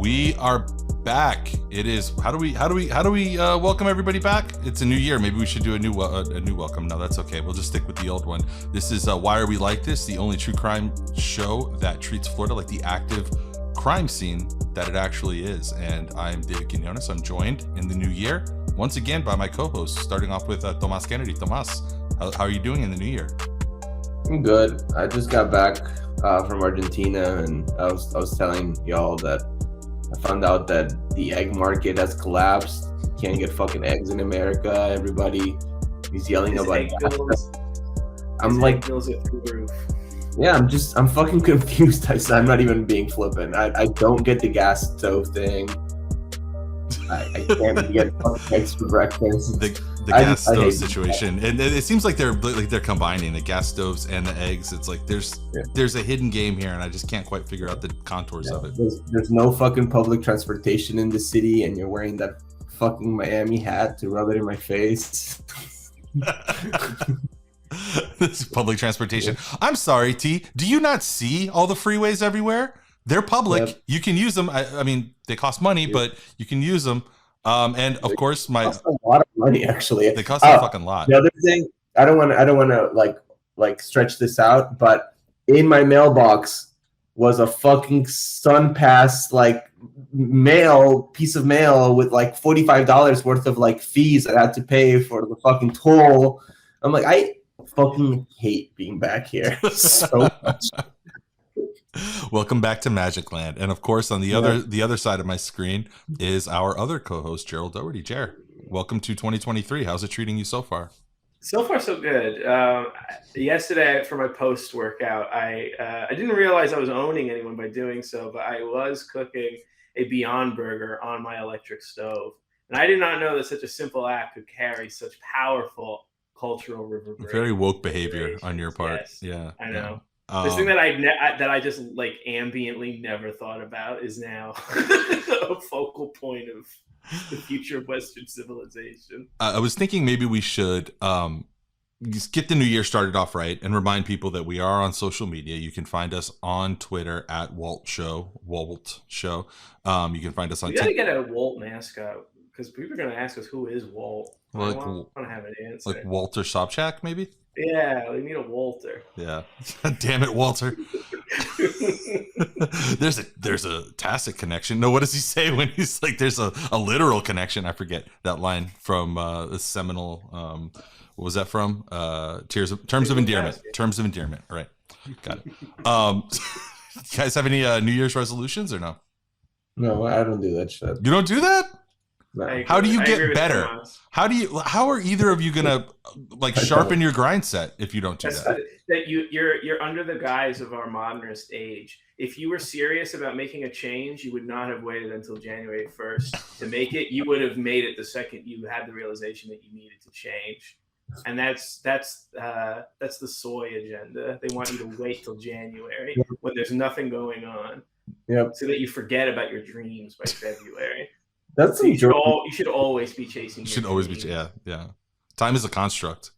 We are back. It is. How do we welcome everybody back? It's a new year. Maybe we should do a new welcome. No, that's okay. We'll just stick with the old one. This is Why Are We Like This? The only true crime show that treats Florida like the active crime scene that it actually is. And I'm David Quinones. I'm joined in the new year once again by my co-host, starting off with Tomas Kennedy. Tomas, how are you doing in the new year? I'm good. I just got back from Argentina, and I was telling y'all that I found out that the egg market has collapsed. You can't get fucking eggs in America. Everybody is yelling about gas. I'm like, bills are through the roof. Yeah, I'm fucking confused. I'm not even being flippant. I don't get the gas stove thing. I can't get fucking eggs for breakfast. The gas stove situation, and it seems like they're combining the gas stoves and the eggs. It's like there's a hidden game here, and I just can't quite figure out the contours of it. There's no fucking public transportation in the city, and you're wearing that fucking Miami hat to rub it in my face. This is public transportation. I'm sorry, T. Do you not see all the freeways everywhere? They're public. Yep. You can use them. I mean, they cost money, but you can use them. And of course, they cost a lot of money. Actually, they cost a fucking lot. The other thing, I don't want to like stretch this out, but in my mailbox was a fucking SunPass piece of mail with like $45 worth of like fees I had to pay for the fucking toll. I'm like, I fucking hate being back here so much. Welcome back to Magic Land. And of course, on the other side of my screen is our other co-host, Gerald Doherty. Jair, welcome to 2023. How's it treating you so far? So far, so good. Yesterday, for my post-workout, I didn't realize I was owning anyone by doing so, but I was cooking a Beyond Burger on my electric stove. And I did not know that such a simple act could carry such powerful cultural reverberation. Very woke behavior on your part. Yes, yeah, I know. This thing that I just like ambiently never thought about is now a focal point of the future of Western civilization. I was thinking maybe we should just get the new year started off right and remind people that we are on social media. You can find us on Twitter at Walt Show. You can find us on. We gotta get a Walt mascot because people are gonna ask us who is Walt. Well, I want to have an answer. Like Walter Sobchak, maybe. Yeah, we need a Walter. Yeah, damn it, Walter. There's a tacit connection. No, what does he say when he's like? There's a literal connection. I forget that line from the seminal. What was that from? Terms of Endearment. Terms of Endearment. All right, got it. You guys have any New Year's resolutions or no? No, I don't do that shit. You don't do that? No. How do you get better? How are either of you gonna like sharpen your grind set if you don't do that? That you're under the guise of our modernist age. If you were serious about making a change, you would not have waited until January 1st to make it. You would have made it the second you had the realization that you needed to change. And that's the soy agenda. They want you to wait till January when there's nothing going on. Yep. So that you forget about your dreams by February. That's so you should always be chasing. Yeah. Time is a construct.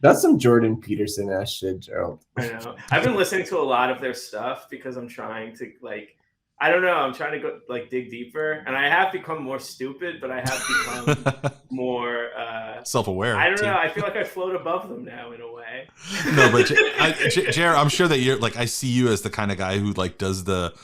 That's some Jordan Peterson ass shit, Gerald. I know. I've been listening to a lot of their stuff because I'm trying to I'm trying to go dig deeper, and I have become more stupid, but I have become more self-aware. I don't know. I feel like I float above them now in a way. No, but Jair, I'm sure that you're like, I see you as the kind of guy who like does the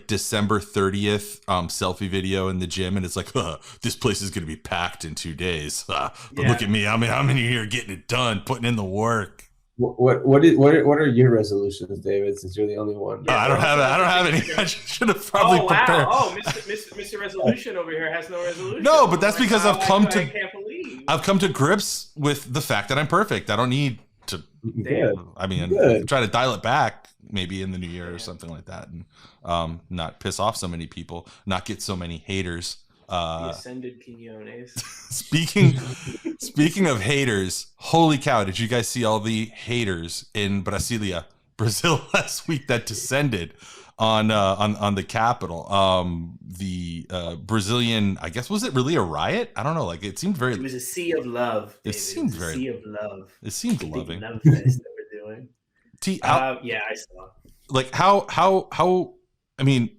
December 30th selfie video in the gym, and it's like, this place is going to be packed in 2 days. But look at me. I'm in here getting it done, putting in the work. What are your resolutions, David? Since you're the only one. I don't have any. I should have probably prepared. Oh, Mr. Resolution over here has no resolution. No, but that's because I've come to grips with the fact that I'm perfect. I don't need to. I mean, try to dial it back maybe in the new year or something like that, and not piss off so many people, not get so many haters. The ascended Quinones. Speaking of haters, holy cow! Did you guys see all the haters in Brasilia, Brazil last week that descended on the capital? The Brazilian, I guess, was it really a riot? I don't know. Like it seemed very. It was a sea of love. It seemed very. Sea of love. It seemed loving. Love fest that we're doing. Yeah, I saw. Like how? I mean,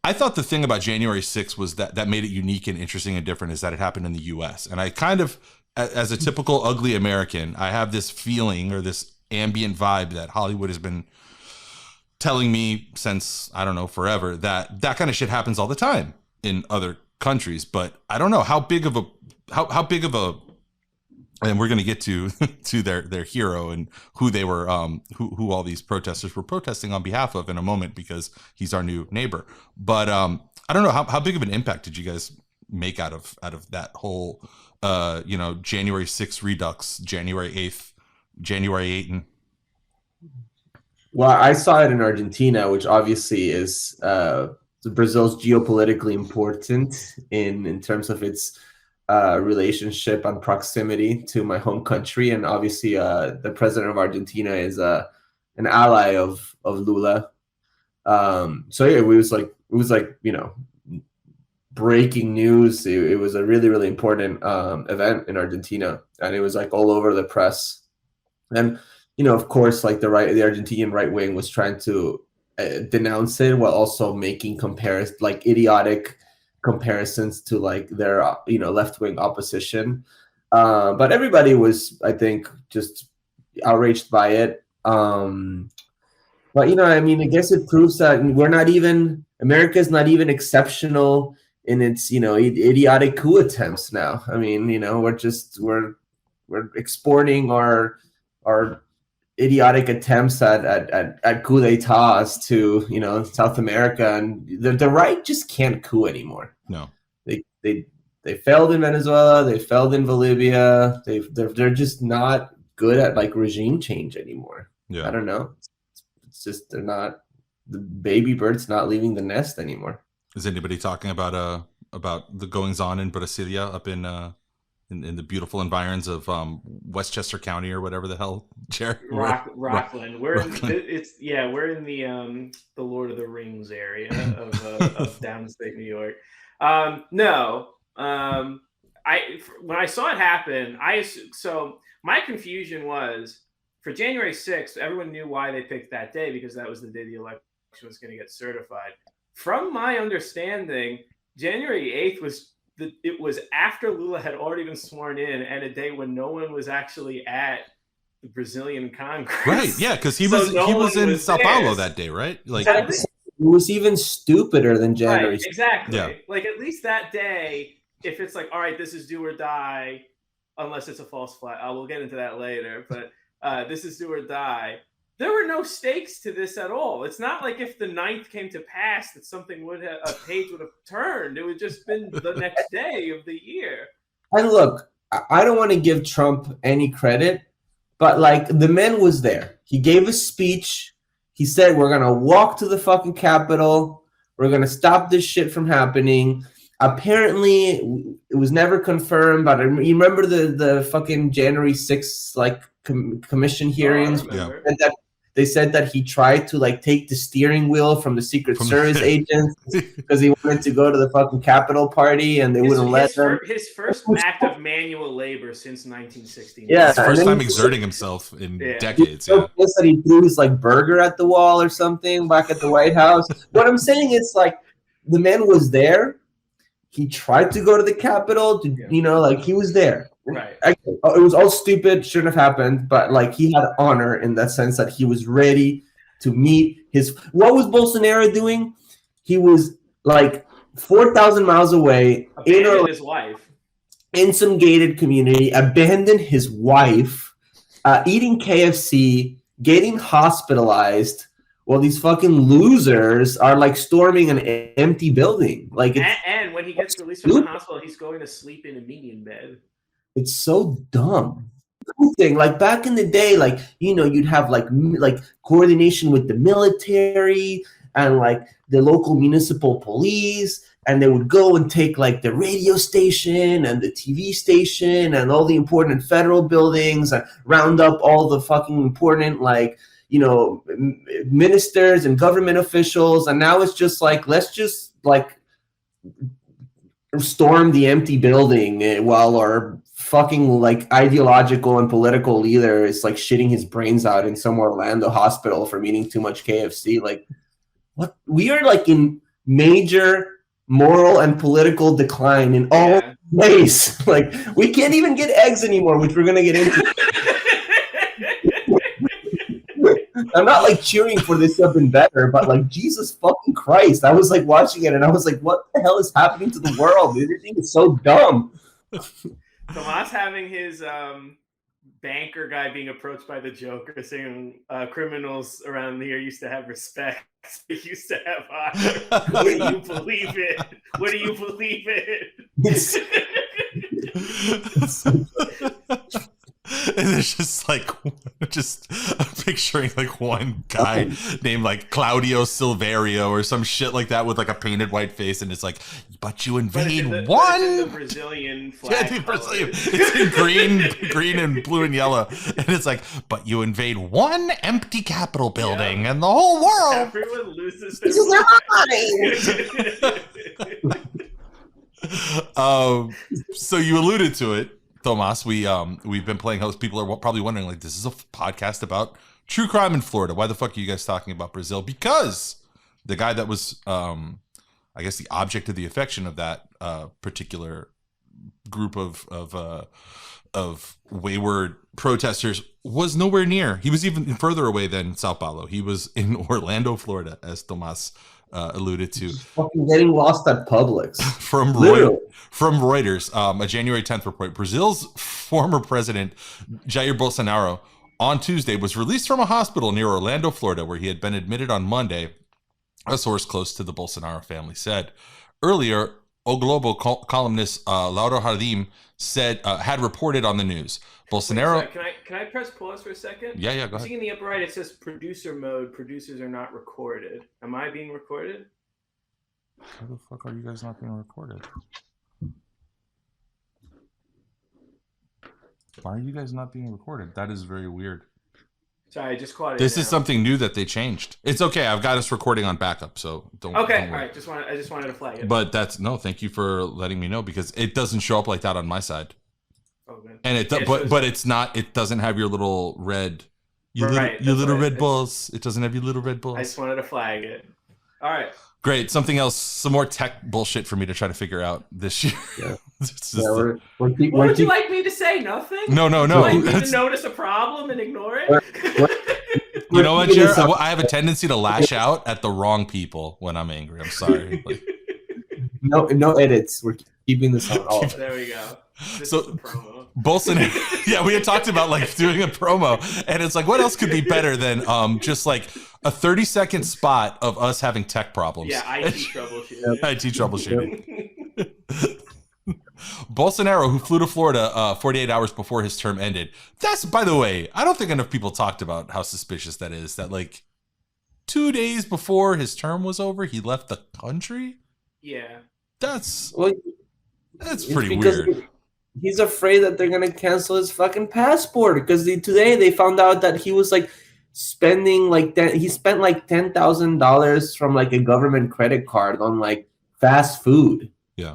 I thought the thing about January 6th was that made it unique and interesting and different is that it happened in the U.S. And I kind of, as a typical ugly American, I have this feeling or this ambient vibe that Hollywood has been telling me since, I don't know, forever, that kind of shit happens all the time in other countries. But I don't know how big of a, and we're going to get to their hero and who they were, who all these protesters were protesting on behalf of in a moment, because he's our new neighbor. But I don't know how big of an impact did you guys make out of that whole, January 6th Redux, January 8th, January 8th. Well, I saw it in Argentina, which obviously is Brazil's geopolitically important in terms of its relationship and proximity to my home country, and obviously the president of Argentina is an ally of Lula. So yeah, it was like breaking news. It was a really, really important event in Argentina, and it was like all over the press. And of course, like the Argentinian right wing was trying to denounce it while also making idiotic comparisons to like their left-wing opposition, but everybody was, I think, just outraged by it. But I guess it proves that America's not even exceptional in its idiotic coup attempts now. We're exporting our idiotic attempts at coup d'etats to South America, and the right just can't coup anymore. No, they failed in Venezuela, they failed in Bolivia. They're just not good at like regime change anymore. Yeah, I don't know. It's just the baby bird's not leaving the nest anymore. Is anybody talking about the goings on in Brasilia up in the beautiful environs of Westchester County or whatever the hell, Jair? Rockland. We're in the Lord of the Rings area of downstate New York. When I saw it happen, so my confusion was for January 6th, everyone knew why they picked that day, because that was the day the election was going to get certified. From my understanding, January 8th it was after Lula had already been sworn in, and a day when no one was actually at the Brazilian Congress. Right, yeah, because he was in Sao Paulo that day, right? Like, it was even stupider than January. Right, exactly. Yeah. Like, at least that day, if it's like, all right, this is do or die, unless it's a false flag. We'll get into that later, but this is do or die. There were no stakes to this at all. It's not like if the 9th came to pass that a page would have turned. It would just been the next day of the year. And look, I don't want to give Trump any credit, but like the man was there. He gave a speech. He said, we're going to walk to the fucking Capitol. We're going to stop this shit from happening. Apparently, it was never confirmed, but you remember the fucking January 6th like commission hearings? Yeah. And that they said that he tried to like take the steering wheel from the Secret Service agents because he wanted to go to the fucking Capitol party, and they wouldn't let him. His first act of manual labor since 1969. Yeah, his first time exerting himself in decades. So pissed that he threw his like burger at the wall or something back at the White House. What I'm saying is like the man was there. He tried to go to the Capitol like he was there. Right. It was all stupid, shouldn't have happened, but like he had honor in that sense that he was ready to meet what was Bolsonaro doing? He was like 4,000 miles away his wife in some gated community, abandoned his wife, eating KFC, getting hospitalized, while these fucking losers are like storming an empty building. Like, and when he gets released from the hospital, he's going to sleep in a median bed. It's so dumb. Like back in the day, like you'd have like coordination with the military and like the local municipal police, and they would go and take like the radio station and the TV station and all the important federal buildings and round up all the fucking important ministers and government officials. And now it's just like, let's just like storm the empty building while our fucking like ideological and political leader is like shitting his brains out in some Orlando hospital from eating too much KFC. Like, what? We are like in major moral and political decline in all ways. Like, we can't even get eggs anymore, which we're gonna get into. I'm not like cheering for this to have been better, but like, Jesus fucking Christ, I was like watching it and I was like, what the hell is happening to the world? Everything is so dumb. Tomas having his banker guy being approached by the Joker saying criminals around here used to have respect. They used to have honor. What do you believe it? What do you believe it? And there's just like, I'm picturing like one guy named like Claudio Silverio or some shit like that with like a painted white face, and it's like, but you invade one. It's in the Brazilian flag. Yeah, Brazilian. It's in green and blue and yellow, and it's like, but you invade one empty Capitol building, and the whole world. Everyone loses their money. So you alluded to it, Tomas. We've been playing host. People are probably wondering, like, this is a podcast about true crime in Florida. Why the fuck are you guys talking about Brazil? Because the guy that was, I guess, the object of the affection of that particular group of wayward protesters was nowhere near. He was even further away than Sao Paulo. He was in Orlando, Florida, as Tomas alluded to. Just fucking getting lost at Publix. From Reuters, a January 10th report. Brazil's former president, Jair Bolsonaro, on Tuesday was released from a hospital near Orlando, Florida, where he had been admitted on Monday, a source close to the Bolsonaro family said. Earlier, O Globo columnist Laura Jardim said had reported on the news. Bolsonaro. Wait, can I press pause for a second? Yeah, go ahead. See in the upper right, it says producer mode. Producers are not recorded. Am I being recorded? How the fuck are you guys not being recorded? Why are you guys not being recorded? That is very weird. Sorry, I just caught it. This is something new that they changed. It's okay. I've got us recording on backup, so don't. Okay, don't all right. I just wanted to flag it. But thank you for letting me know, because it doesn't show up like that on my side. Oh, man. And but it's not. It doesn't have your little red. Your little red balls. It doesn't have your little red balls. I just wanted to flag it. All right. Great. Something else. Some more tech bullshit for me to try to figure out this year. Yeah. What would you like me to say? Nothing? No. Would you like me to notice a problem and ignore it? You know what, Jair? I have a tendency to lash out at the wrong people when I'm angry. I'm sorry. No edits. We're keeping this on all. There we go. This so is the promo. Bolsonaro. Yeah, we had talked about like doing a promo, and it's like, what else could be better than just like a 30-second spot of us having tech problems? Yeah, IT troubleshooting. IT troubleshooting. Bolsonaro, who flew to Florida 48 hours before his term ended. That's, by the way, I don't think enough people talked about how suspicious that is. That like 2 days before his term was over, he left the country. Yeah, that's pretty because weird. He's afraid that they're gonna cancel his fucking passport, because today they found out that he was like spending like that. He spent like $10,000 from like a government credit card on like fast food. Yeah.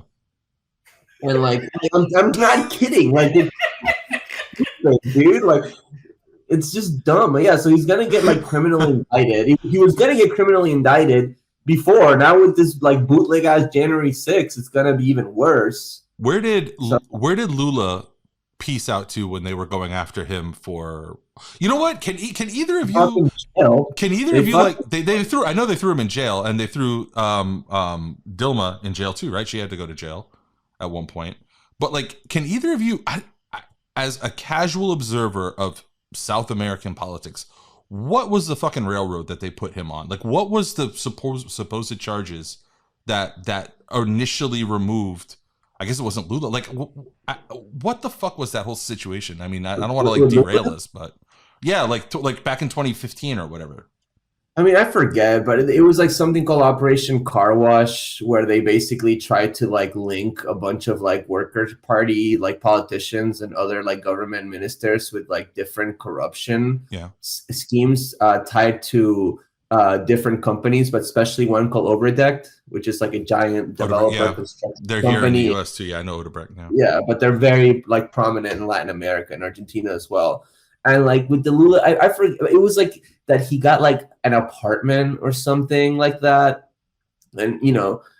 And like, I'm not kidding. Like, dude, like, it's just dumb. Yeah, so he's gonna get like criminally indicted. He was gonna get criminally indicted before. Now with this like bootleg ass January 6th, it's gonna be even worse. Where did Lula peace out to when they were going after him for? You know what? Can either of you? Can either of you like they threw? I know they threw him in jail, and they threw Dilma in jail too, right? She had to go to jail at one point. But like, can either of you, as a casual observer of South American politics, what was the fucking railroad that they put him on? Like, what was the supposed charges that initially removed? I guess it wasn't Lula. Like, what the fuck was that whole situation? I mean, I don't want to like derail this, but yeah, like back in 2015 or whatever. I mean, I forget, but it was like something called Operation Car Wash, where they basically tried to like link a bunch of like Workers' Party, like politicians and other like government ministers with like different corruption schemes tied to different companies, but especially one called Overdect, which is like a giant developer construction They're company. Here in the US too. Yeah, I know Odebrecht now. Yeah, but they're very like prominent in Latin America and Argentina as well. And like with the Lula, I forget, it was like that he got like an apartment or something like that. And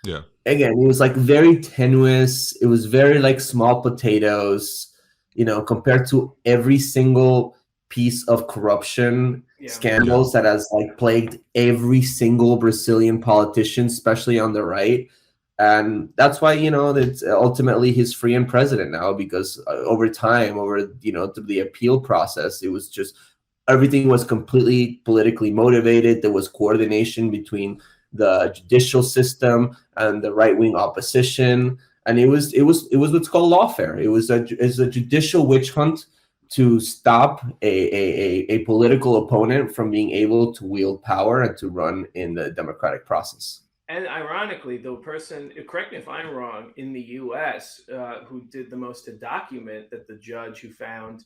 Yeah. again, it was like very tenuous. It was very like small potatoes, compared to every single piece of corruption scandals that has like plagued every single Brazilian politician, especially on the right. And that's why, that ultimately he's free and president now, because over time, through the appeal process, it was just everything was completely politically motivated. There was coordination between the judicial system and the right-wing opposition, and it was what's called lawfare. It was a judicial witch hunt to stop a political opponent from being able to wield power and to run in the democratic process. And ironically, the person, correct me if I'm wrong, in the U.S. Who did the most to document that the judge who found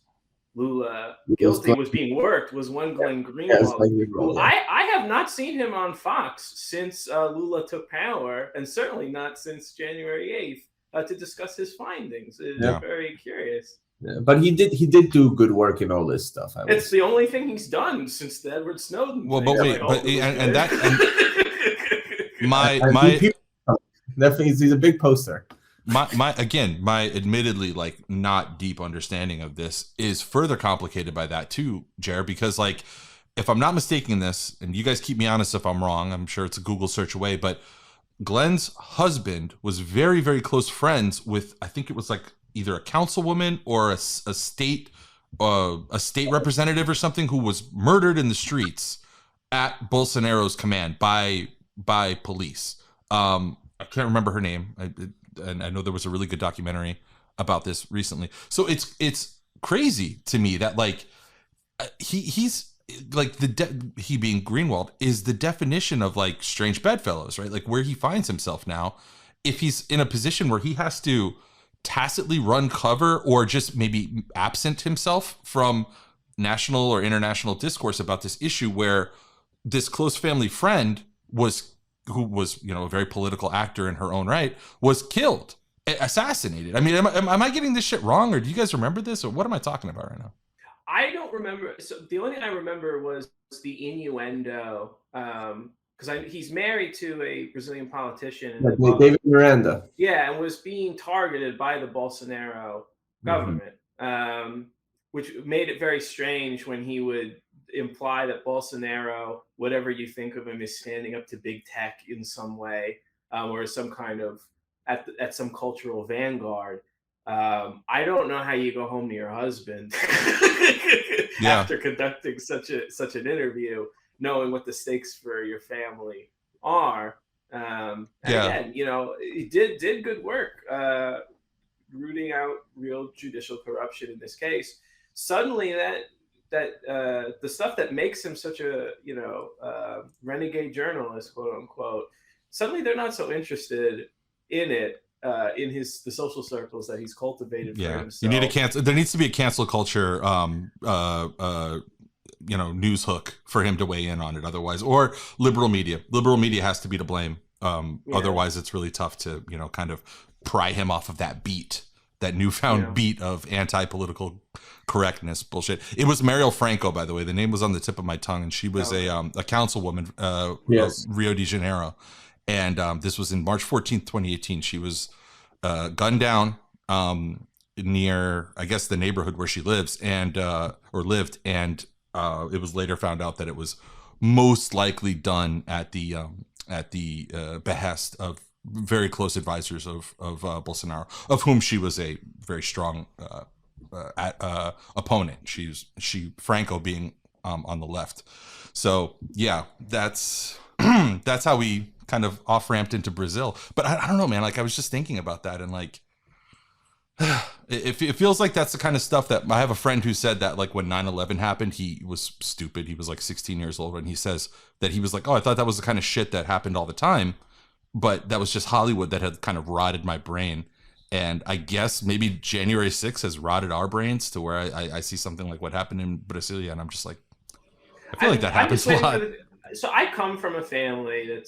Lula guilty was being worked was one Glenn Greenwald, who I have not seen him on Fox since Lula took power, and certainly not since January 8th, to discuss his findings. It's very curious. Yeah, but he did do good work in all this stuff. It's the only thing he's done since the Edward Snowden. Well, but wait, my definitely he's a big poster. My admittedly like not deep understanding of this is further complicated by that too, Jair, because like if I'm not mistaken this, and you guys keep me honest if I'm wrong, I'm sure it's a Google search away, but Glenn's husband was very, very close friends with, I think it was like either a councilwoman or a state representative or something, who was murdered in the streets at Bolsonaro's command by police. I can't remember her name. And I know there was a really good documentary about this recently. So it's crazy to me that like he's like he being Greenwald is the definition of like strange bedfellows, right? Like where he finds himself now, if he's in a position where he has to tacitly run cover or just maybe absent himself from national or international discourse about this issue, where this close family friend who was, a very political actor in her own right, was killed, assassinated. I mean, am I getting this shit wrong, or do you guys remember this, or what am I talking about right now? I don't remember. So the only thing I remember was the innuendo, because he's married to a Brazilian politician, David Miranda. Yeah, and was being targeted by the Bolsonaro government, which made it very strange when he would imply that Bolsonaro, whatever you think of him, is standing up to big tech in some way, or some kind of at some cultural vanguard. I don't know how you go home to your husband after conducting such an interview, knowing what the stakes for your family are. Again, he did good work rooting out real judicial corruption in this case. Suddenly that the stuff that makes him such a renegade journalist, quote unquote, suddenly they're not so interested in it in the social circles that he's cultivated for himself. You need a cancel. There needs to be a cancel culture news hook for him to weigh in on it. Otherwise, or liberal media has to be to blame. Otherwise it's really tough to kind of pry him off of that beat, that newfound beat of anti-political correctness bullshit. It was Mariel Franco, by the way. The name was on the tip of my tongue, and she was a councilwoman of Rio de Janeiro. And this was in March 14th, 2018. She was gunned down near, I guess, the neighborhood where she lives or lived. And it was later found out that it was most likely done at the behest of very close advisors of Bolsonaro, of whom she was a very strong opponent. Franco being on the left. So yeah, that's that's how we kind of off-ramped into Brazil. But I don't know, man. Like I was just thinking about that, and like it feels like that's the kind of stuff that I have a friend who said that like when 9/11 happened, he was stupid. He was like 16 years old, and he says that he was like, oh, I thought that was the kind of shit that happened all the time. But that was just Hollywood that had kind of rotted my brain. And I guess maybe January 6th has rotted our brains to where I see something like what happened in Brasilia, and I'm just like, I feel like that happens a lot. So I come from a family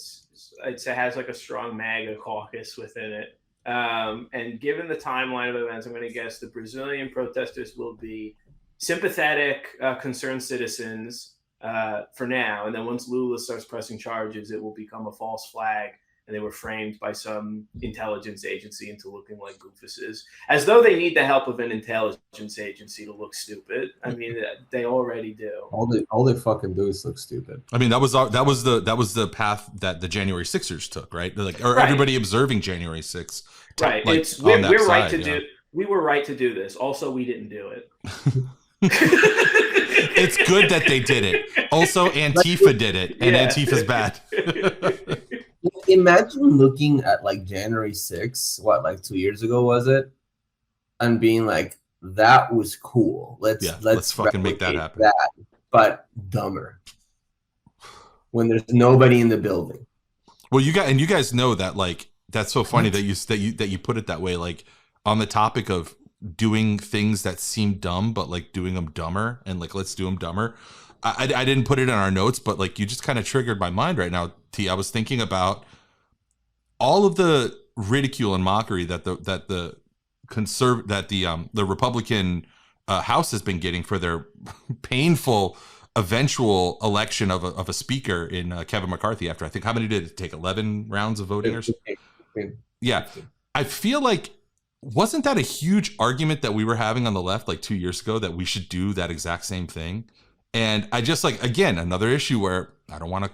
I'd say has like a strong MAGA caucus within it. And given the timeline of events, I'm going to guess the Brazilian protesters will be sympathetic, concerned citizens for now. And then once Lula starts pressing charges, it will become a false flag and they were framed by some intelligence agency into looking like goofuses, as though they need the help of an intelligence agency to look stupid. I mean, they already do. All they fucking do is look stupid. I mean, that was the path that the January 6ers took, right? Like, or Right. everybody observing January 6th. Right. Like, We're right to do. We were right to do this. Also, we didn't do it. It's good that they did it. Also, Antifa did it, and Antifa's bad. Imagine looking at like January 6th, what, like 2 years ago was it, and being like, that was cool. Let's fucking make that happen. But dumber. When there's nobody in the building. Well, you guys know that, like, that's so funny that you put it that way. Like, on the topic of doing things that seem dumb, but like doing them dumber, and like, let's do them dumber. I didn't put it in our notes, but like, you just kind of triggered my mind right now, T. I was thinking about all of the ridicule and mockery that the Republican House has been getting for their painful eventual election of a speaker in Kevin McCarthy. After, I think, how many did it take? 11 rounds of voting or something? Yeah, I feel like, wasn't that a huge argument that we were having on the left like 2 years ago, that we should do that exact same thing? And I just, like, again, another issue where I don't want to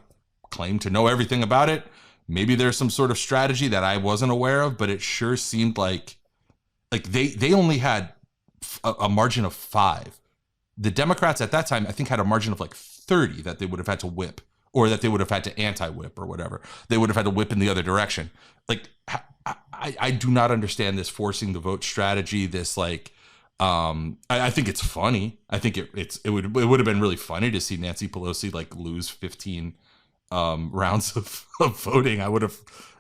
claim to know everything about it. Maybe there's some sort of strategy that I wasn't aware of, but it sure seemed like they only had a margin of 5. The Democrats at that time, I think, had a margin of like 30 that they would have had to whip, or that they would have had to anti-whip, or whatever. They would have had to whip in the other direction. Like, I do not understand this forcing the vote strategy. This, like, I think it's funny. I think it would have been really funny to see Nancy Pelosi like lose 15 rounds of voting. I would have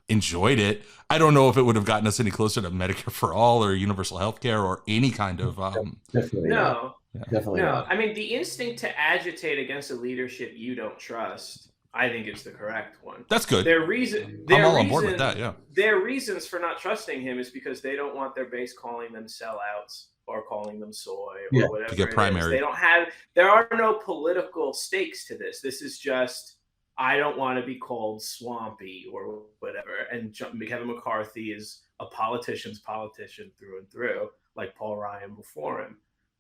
enjoyed it. I don't know if it would have gotten us any closer to Medicare for all or universal health care or any kind of Definitely no. Definitely No, not. I mean, the instinct to agitate against a leadership you don't trust, I think, is the correct one. That's good. I'm all on board with that, yeah. Their reasons for not trusting him is because they don't want their base calling them sellouts or calling them soy or whatever. To get primary. They don't have. There are no political stakes to this. This is just, I don't want to be called swampy or whatever. And Kevin McCarthy is a politician's politician through and through, like Paul Ryan before him.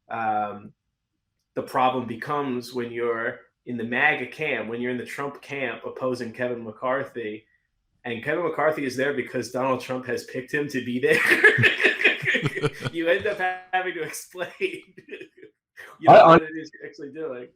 The problem becomes when you're in the MAGA camp, when you're in the Trump camp opposing Kevin McCarthy, and Kevin McCarthy is there because Donald Trump has picked him to be there. You end up having to explain what it is you're actually doing.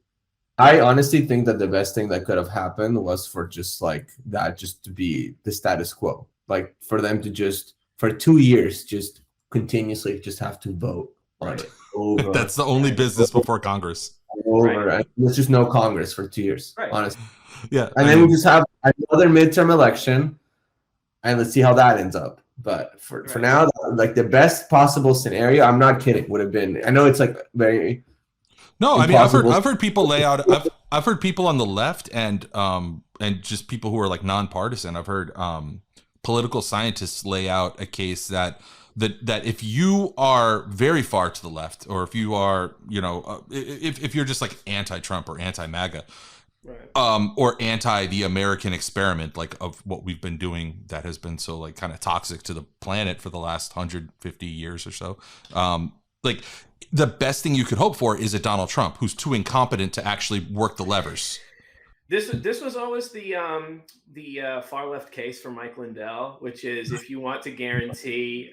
I honestly think that the best thing that could have happened was for just like that, just to be the status quo. Like, for them to just, for 2 years, just continuously just have to vote. Right. Over. That's the only business before Congress. Over. Right. There's just no Congress for 2 years, honestly. Yeah. And then we just have another midterm election, and let's see how that ends up. But for now, like, the best possible scenario, I'm not kidding, would have been, I know it's like very No, impossible. I mean, I've heard people lay out. I've heard people on the left and just people who are like nonpartisan. I've heard political scientists lay out a case that if you are very far to the left, or if you are, if you're just like anti-Trump or anti-MAGA, or anti the American experiment, like of what we've been doing that has been so like kind of toxic to the planet for the last 150 years or so, like, the best thing you could hope for is a Donald Trump who's too incompetent to actually work the levers. This was always the far left case for Mike Lindell, which is, if you want to guarantee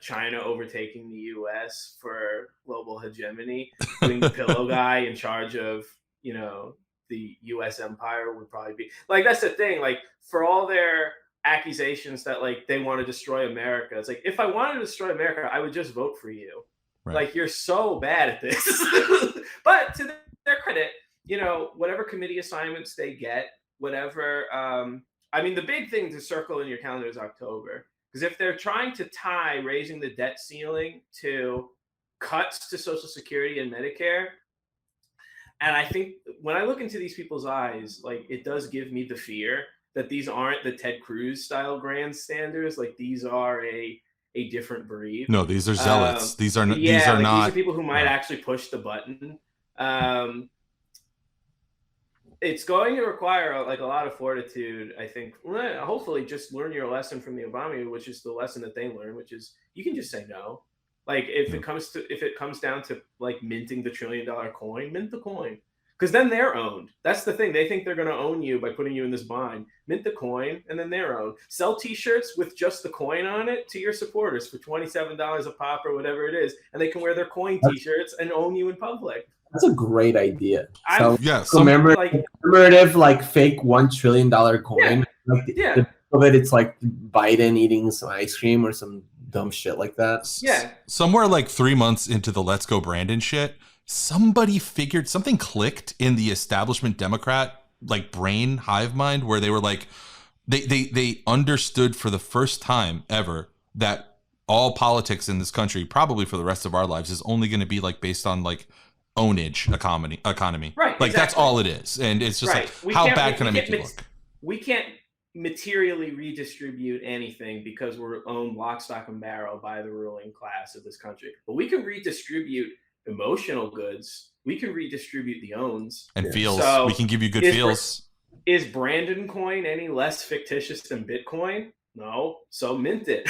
China overtaking the U.S. for global hegemony, putting the pillow guy in charge of the U.S. empire would probably be like, that's the thing. Like, for all their accusations that like they want to destroy America, it's like, if I wanted to destroy America, I would just vote for you. Right. Like, you're so bad at this. But to their credit, whatever committee assignments they get, whatever. I mean, the big thing to circle in your calendar is October. Because if they're trying to tie raising the debt ceiling to cuts to Social Security and Medicare, and I think when I look into these people's eyes, like, it does give me the fear that these aren't the Ted Cruz style grandstanders. Like, these are a different breed. No, these are zealots. These are not. These are people who might actually push the button. It's going to require like a lot of fortitude, I think. Hopefully, just learn your lesson from the Obama, which is the lesson that they learned, which is you can just say no. Like if it comes down to like minting the $1 trillion coin, mint the coin, because then they're owned. That's the thing. They think they're going to own you by putting you in this bind. Mint the coin, and then they're owned. Sell T-shirts with just the coin on it to your supporters for $27 a pop or whatever it is, and they can wear their coin T-shirts and own you in public. That's a great idea. Commemorative, like fake $1 trillion coin. Of it, it's like Biden eating some ice cream or some dumb shit like that. Yeah. Somewhere like 3 months into the Let's Go Brandon shit, somebody figured something clicked in the establishment Democrat like brain hive mind where they were like, they understood for the first time ever that all politics in this country, probably for the rest of our lives, is only going to be like based on like ownage economy. Right. Like that's all it is. And it's just like, how bad can I make you look? We can't materially redistribute anything because we're owned lock, stock, and barrel by the ruling class of this country. But we can redistribute emotional goods. We can redistribute the owns. And feels. So we can give you good feels. Is Brandon coin any less fictitious than Bitcoin? No. So mint it.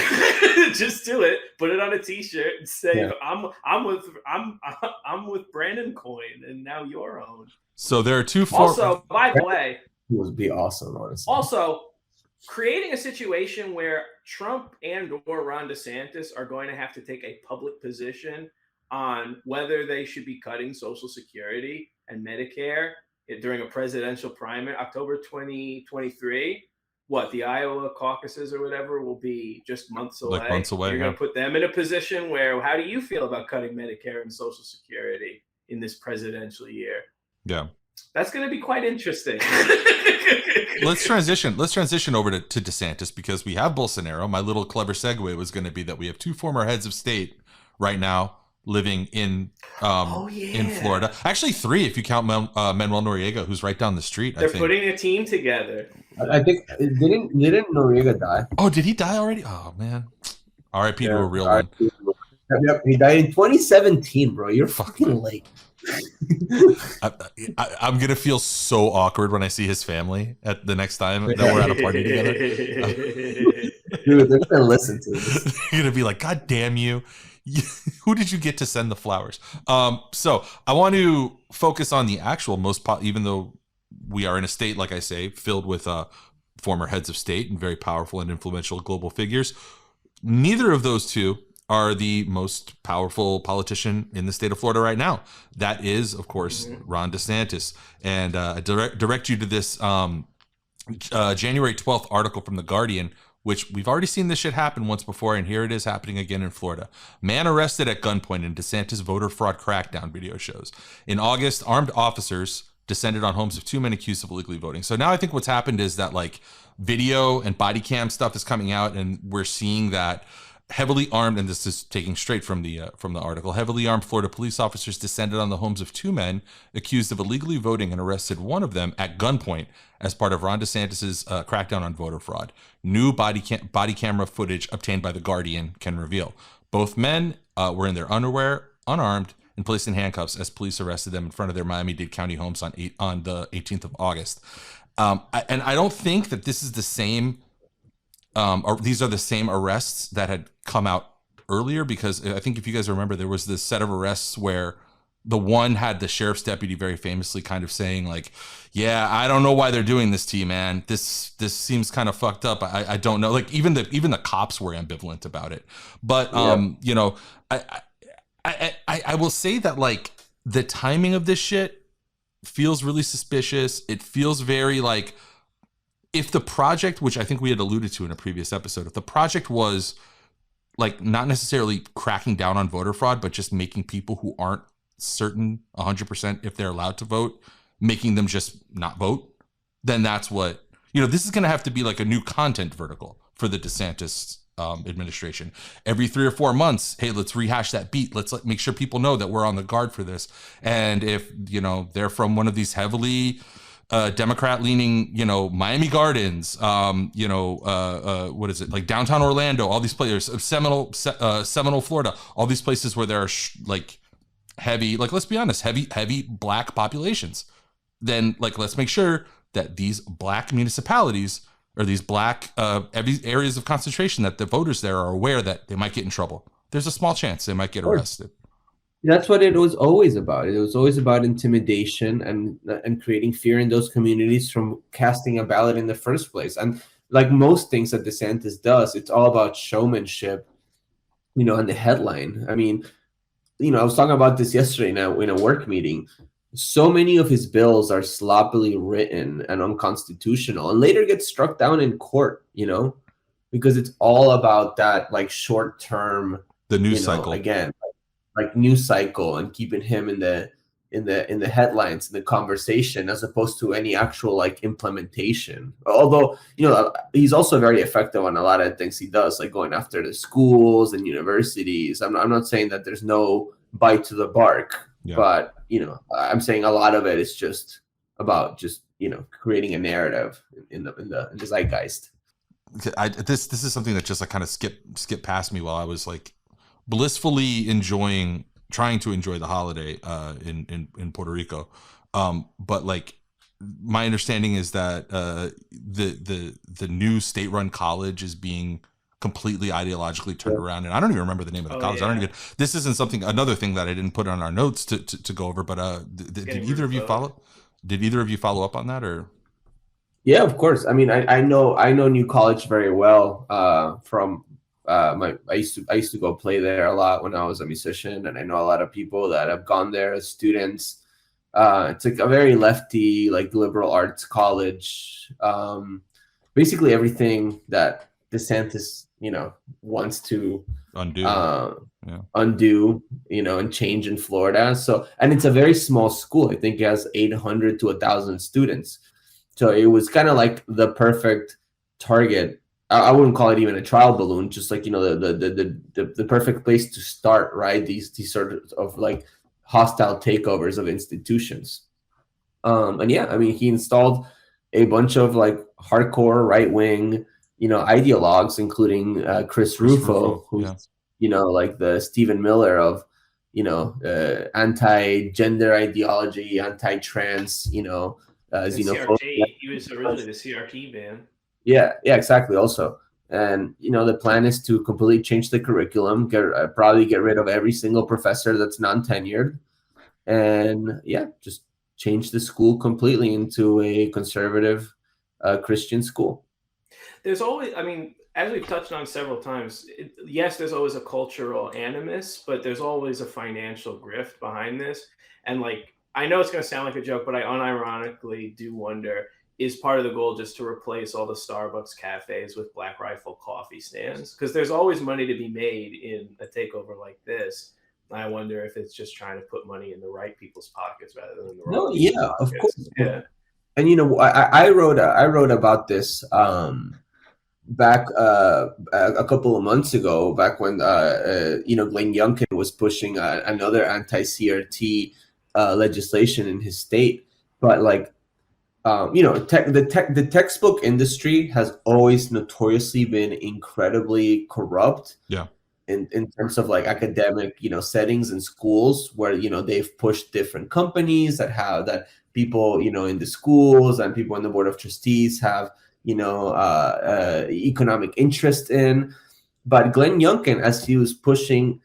Just do it. Put it on a T-shirt and say, I'm with Brandon coin, and now you're owned. So there are two Also, by the way, it would be awesome, honestly. Also, creating a situation where Trump and or Ron DeSantis are going to have to take a public position on whether they should be cutting Social Security and Medicare during a presidential primary, October 2023. What, the Iowa caucuses or whatever will be just months away. Like months away. You're going to put them in a position where, how do you feel about cutting Medicare and Social Security in this presidential year? Yeah. That's going to be quite interesting. Let's transition over to DeSantis, because we have Bolsonaro. My little clever segue was going to be that we have two former heads of state right now living in Florida. Actually, three if you count Manuel Noriega, who's right down the street. They're putting a team together. I think didn't Noriega die? Oh, did he die already? Oh man, R.I.P. to a real one. Yep, he died in 2017, bro. You're fucking late. I'm gonna feel so awkward when I see his family at the next time that we're at a party together. Dude, they're gonna listen to this. You're gonna be like, God damn you. Who did you get to send the flowers? So I want to focus on the actual even though we are in a state, like I say, filled with former heads of state and very powerful and influential global figures. Neither of those two are the most powerful politician in the state of Florida right now. That is, of course, Ron DeSantis. And I direct you to this January 12th article from The Guardian, which we've already seen this shit happen once before, and here it is happening again in Florida. Man arrested at gunpoint in DeSantis voter fraud crackdown, video shows. In August, armed officers descended on homes of two men accused of illegally voting. So now I think what's happened is that like video and body cam stuff is coming out, and we're seeing that heavily armed, and this is taking straight from the article, heavily armed Florida police officers descended on the homes of two men accused of illegally voting and arrested one of them at gunpoint as part of Ron DeSantis' crackdown on voter fraud. New body camera footage obtained by The Guardian can reveal. Both men were in their underwear, unarmed, and placed in handcuffs as police arrested them in front of their Miami-Dade County homes on the 18th of August. And I don't think that this is the same or these are the same arrests that had come out earlier, because I think if you guys remember, there was this set of arrests where the one had the sheriff's deputy very famously kind of saying like, yeah, I don't know why they're doing this to you, man. This seems kind of fucked up. I don't know. Like even the cops were ambivalent about it. But you know, I will say that like the timing of this shit feels really suspicious. It feels very like, if the project, which I think we had alluded to in a previous episode, if the project was like not necessarily cracking down on voter fraud, but just making people who aren't certain 100% if they're allowed to vote, making them just not vote, then that's what, you know, this is going to have to be like a new content vertical for the DeSantis administration. Every 3 or 4 months, hey, let's rehash that beat. Let's make sure people know that we're on the guard for this. And if, you know, they're from one of these heavily Democrat leaning, you know, Miami Gardens, you know, what is it, like downtown Orlando, all these places, Seminole, Florida, all these places where there are like heavy, like, let's be honest, heavy black populations. then like let's make sure that these black municipalities or these black areas of concentration, that the voters there are aware that they might get in trouble. There's a small chance they might get arrested. That's what it was always about. It was always about intimidation and creating fear in those communities from casting a ballot in the first place. And like most things that DeSantis does, it's all about showmanship, and the headline. I mean, I was talking about this yesterday now in a work meeting. So many of his bills are sloppily written and unconstitutional and later get struck down in court, because it's all about that like short term, the news cycle again, like news cycle and keeping him in the headlines, in the conversation, as opposed to any actual like implementation. Although, he's also very effective on a lot of things he does, like going after the schools and universities. I'm not saying that there's no bite to the bark, but I'm saying a lot of it is just about creating a narrative in the zeitgeist. This is something that just like kind of skipped past me while I was like blissfully trying to enjoy the holiday in Puerto Rico, but like my understanding is that the new state-run college is being completely ideologically turned around, and I don't even remember the name of the college. Yeah. This isn't another thing that I didn't put on our notes to go over, but did either of you follow up on that? Or yeah, of course. I mean, I know New College very well from I used to go play there a lot when I was a musician, and I know a lot of people that have gone there as students. It's like a very lefty, like liberal arts college. Basically everything that DeSantis, wants to undo, and change in Florida. So, and it's a very small school. I think it has 800 to 1,000 students. So it was kind of like the perfect target. I wouldn't call it even a trial balloon, just like, the perfect place to start, right? These sort of like hostile takeovers of institutions. And yeah, I mean, he installed a bunch of like hardcore right-wing, ideologues, including Chris Rufo, who's, like the Stephen Miller of, anti-gender ideology, anti-trans, xenophobia. He was originally the CRT man. Yeah, exactly. Also, and the plan is to completely change the curriculum, probably get rid of every single professor that's non-tenured, and just change the school completely into a conservative Christian school. There's always, I mean, as we've touched on several times, yes, there's always a cultural animus, but there's always a financial grift behind this. And like, I know it's going to sound like a joke, but I unironically do wonder, is part of the goal just to replace all the Starbucks cafes with Black Rifle coffee stands? Because there's always money to be made in a takeover like this. I wonder if it's just trying to put money in the right people's pockets rather than the wrong. No, yeah, of course. Yeah. And I wrote about this back a couple of months ago, back when Glenn Youngkin was pushing another anti-CRT legislation in his state. But like, the textbook industry has always notoriously been incredibly corrupt. Yeah. In terms of like academic, settings and schools where, they've pushed different companies that people, in the schools and people on the board of trustees have, economic interest in. But Glenn Youngkin, as he was pushing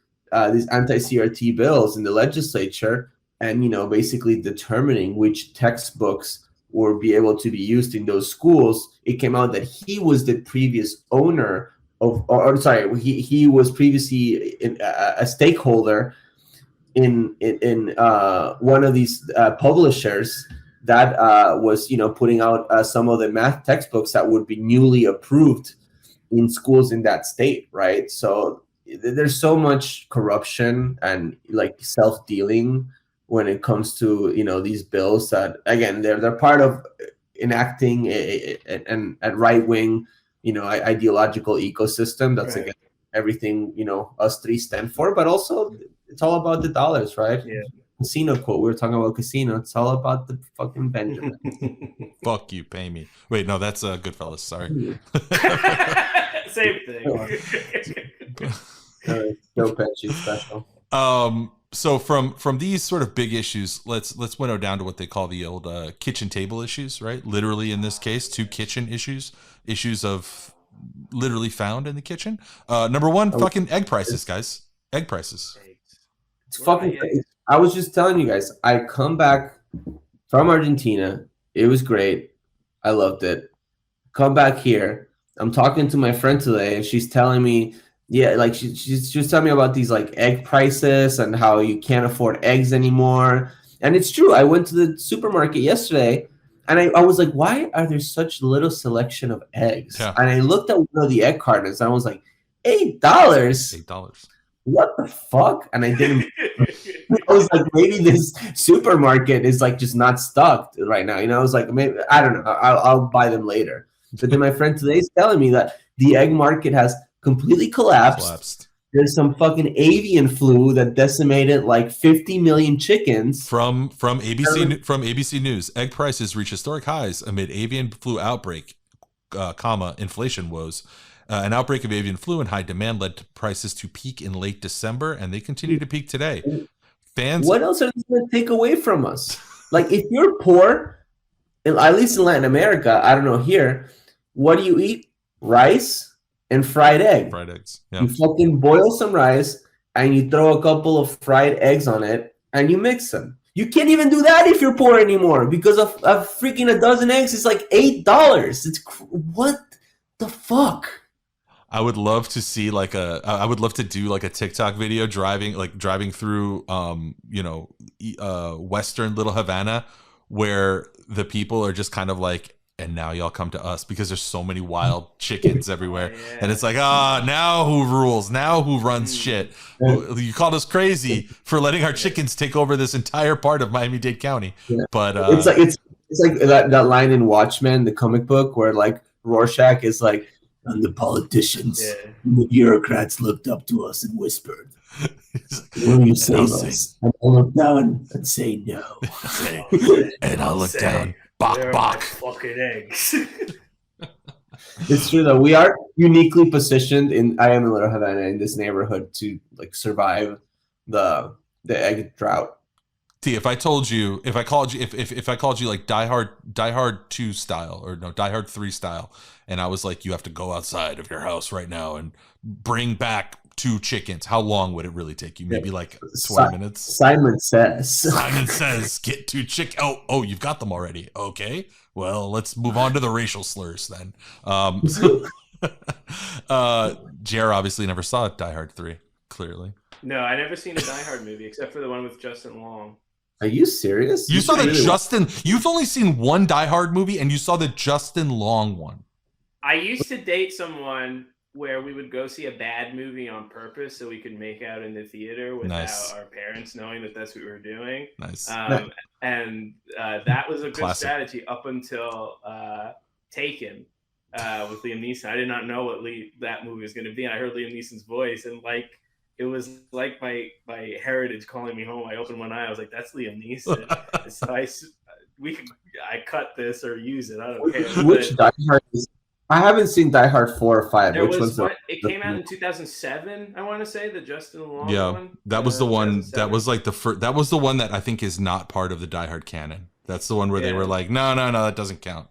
these anti-CRT bills in the legislature and, basically determining which textbooks would be able to be used in those schools, it came out that he was the previous owner he was previously a stakeholder in one of these publishers that was putting out some of the math textbooks that would be newly approved in schools in that state, right? So there's so much corruption and like self-dealing when it comes to these bills that, again, they're part of enacting a right-wing ideological ecosystem that's right. Again, everything us three stand for, but also it's all about the dollars, right? Yeah. Casino quote. We were talking about casino. It's all about the fucking Benjamin. Fuck you, pay me. Wait, no, that's Goodfellas. Sorry. Same thing. No Pesci special. So from these sort of big issues, let's winnow down to what they call the old kitchen table issues, right? Literally in this case, 2 kitchen issues of literally found in the kitchen. Number one, fucking egg prices, guys. Egg prices. It's fucking crazy. I was just telling you guys, I come back from Argentina. It was great. I loved it. Come back here. I'm talking to my friend today, and she's telling me, yeah, like she's telling me about these like egg prices and how you can't afford eggs anymore. And it's true. I went to the supermarket yesterday, and I was like, why are there such little selection of eggs? Yeah. And I looked at one of the egg cartons, and I was like, $8. $8. What the fuck? And I didn't. I was like, maybe this supermarket is like just not stocked right now. You know, I was like, maybe I don't know. I'll buy them later. But then my friend today is telling me that the egg market has completely collapsed. There's some fucking avian flu that decimated like 50 million chickens. From ABC News, egg prices reach historic highs amid avian flu outbreak, inflation woes. An outbreak of avian flu and high demand led to prices to peak in late December, and they continue to peak today. What else are they going to take away from us? Like, if you're poor, at least in Latin America, I don't know here, what do you eat? Rice and fried egg. Fried eggs. Yeah. You fucking boil some rice and you throw a couple of fried eggs on it and you mix them. You can't even do that if you're poor anymore because of freaking a dozen eggs is like $8. What the fuck? I would love to see I would love to do like a TikTok video driving through Western Little Havana, where the people are just kind of like, and now y'all come to us because there's so many wild chickens everywhere. Yeah. And it's like, now who rules? Now who runs shit? You called us crazy for letting our chickens take over this entire part of Miami-Dade County. Yeah. But it's like that line in Watchmen, the comic book, where like Rorschach is like, and the politicians, the bureaucrats looked up to us and whispered, "Will you save us?" And I'll look down and say no. And I'll look down. Bok. Fucking eggs. It's true though. We are uniquely positioned I am in Little Havana in this neighborhood to like survive the egg drought. T, if I called you like Die Hard 2 style, or no, Die Hard 3 style, and I was like, you have to go outside of your house right now and bring back 2 chickens, how long would it really take you? Maybe like 20 minutes? Simon says, get 2 chickens. Oh, you've got them already. Okay. Well, let's move on to the racial slurs then. Jair obviously never saw Die Hard 3, clearly. No, I never seen a Die Hard movie except for the one with Justin Long. Are you serious? You've only seen one Die Hard movie, and you saw the Justin Long one. I used to date someone where we would go see a bad movie on purpose so we could make out in the theater without our parents knowing that that's what we were doing. Nice. And that was a good Classic strategy up until Taken with Liam Neeson. I did not know what that movie was going to be, and I heard Liam Neeson's voice, and like, it was like my heritage calling me home. I opened one eye. I was like, "That's Liam Neeson." So I cut this or use it. I don't care. Which Die Hard is? I haven't seen Die Hard 4 or 5. Which one's it came out in 2007. I want to say the Justin Long one. That was the one. That was like the first. That was the one that I think is not part of the Die Hard canon. That's the one where they were like, no, that doesn't count.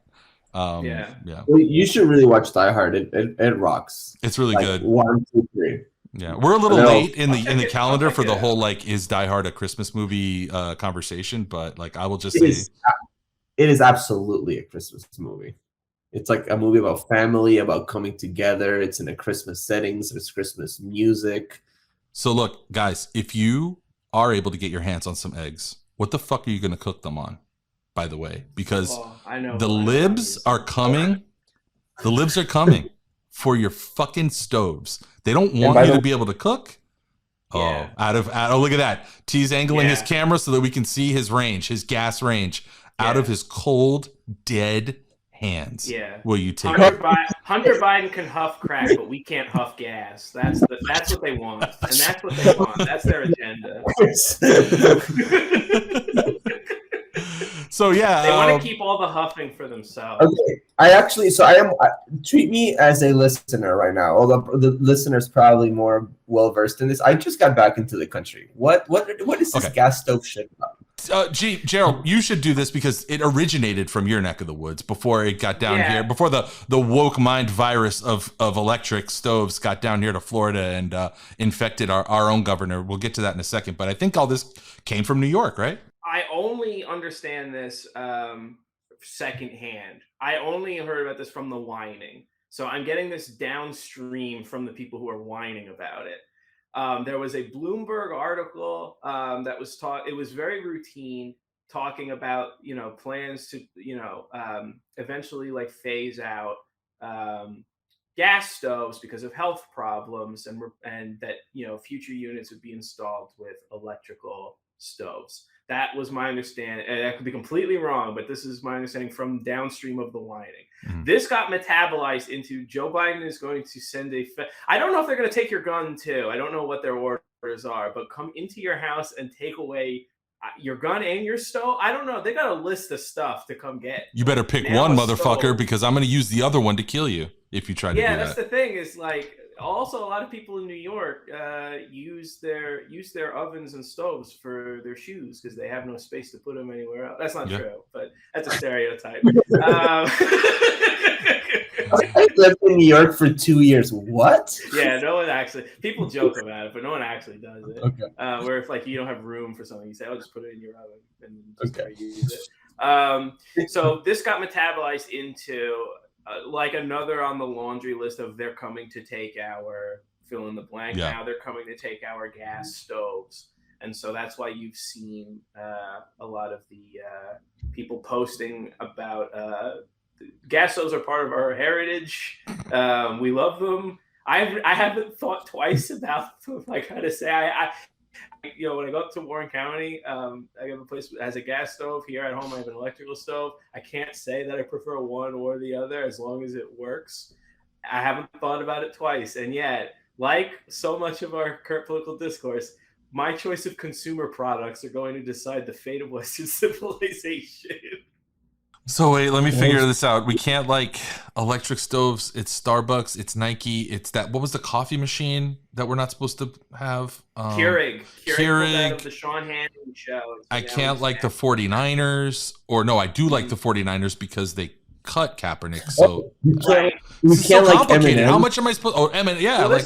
Yeah. Well, you should really watch Die Hard. It rocks. It's really good. 1, 2, 3. Yeah, we're a little late in the calendar for the whole like, is Die Hard a Christmas movie conversation? But like, I will just say, it is absolutely a Christmas movie. It's like a movie about family, about coming together. It's in a Christmas settings. There's Christmas music. So look, guys, if you are able to get your hands on some eggs, what the fuck are you going to cook them on? By the way, because the libs are coming. The libs are coming for your fucking stoves. They don't want you to be able to cook. Oh, look at that. T's angling his camera so that we can see his range, his gas range, out of his cold, dead hands. Yeah. Will you take Hunter Biden can huff crack, but we can't huff gas. That's what they want. And that's what they want. That's their agenda. So yeah, they want to keep all the huffing for themselves. Okay, I am treat me as a listener right now. Although the listener's probably more well versed in this. I just got back into the country. What is this gas stove shit about? Gerald, you should do this because it originated from your neck of the woods before it got down here. Before the woke mind virus of electric stoves got down here to Florida and infected our own governor. We'll get to that in a second. But I think all this came from New York, right? I only understand this secondhand. I only heard about this from the whining. So I'm getting this downstream from the people who are whining about it. There was a Bloomberg article that was taught. It was very routine, talking about plans to eventually like phase out gas stoves because of health problems, and that future units would be installed with electrical stoves. That was my understanding. And I could be completely wrong, but this is my understanding from downstream of the whining. Mm-hmm. This got metabolized into Joe Biden is going to send I don't know if they're going to take your gun too. I don't know what their orders are, but come into your house and take away your gun and your stove. I don't know. They got a list of stuff to come get. You better pick one, motherfucker, because I'm going to use the other one to kill you if you try to do that. Yeah, that's the thing is like, also, a lot of people in New York use their ovens and stoves for their shoes because they have no space to put them anywhere else. That's not true, but that's a stereotype. I lived in New York for 2 years. What? Yeah, no one actually. People joke about it, but no one actually does it. Okay. Where if like you don't have room for something, you say, "Oh, just put it in your oven and just use it." So this got metabolized into. Like another on the laundry list of they're coming to take our fill in the blank. Yeah. Now they're coming to take our gas stoves. And so that's why you've seen a lot of the people posting about gas stoves are part of our heritage. We love them. I haven't thought twice about like how to say when I go up to Warren County, I have a place that has a gas stove. Here at home, I have an electrical stove. I can't say that I prefer one or the other as long as it works. I haven't thought about it twice. And yet, like so much of our current political discourse, my choice of consumer products are going to decide the fate of Western civilization. So wait, let me figure this out. We can't like electric stoves. It's Starbucks. It's Nike. It's that. What was the coffee machine that we're not supposed to have? Keurig. Of the Sean Hannity show. I can't like the 49ers. Or no, I do like the 49ers because they cut Kaepernick. So you can't like complicated. How much am I supposed? Oh, M&M. Yeah. Well,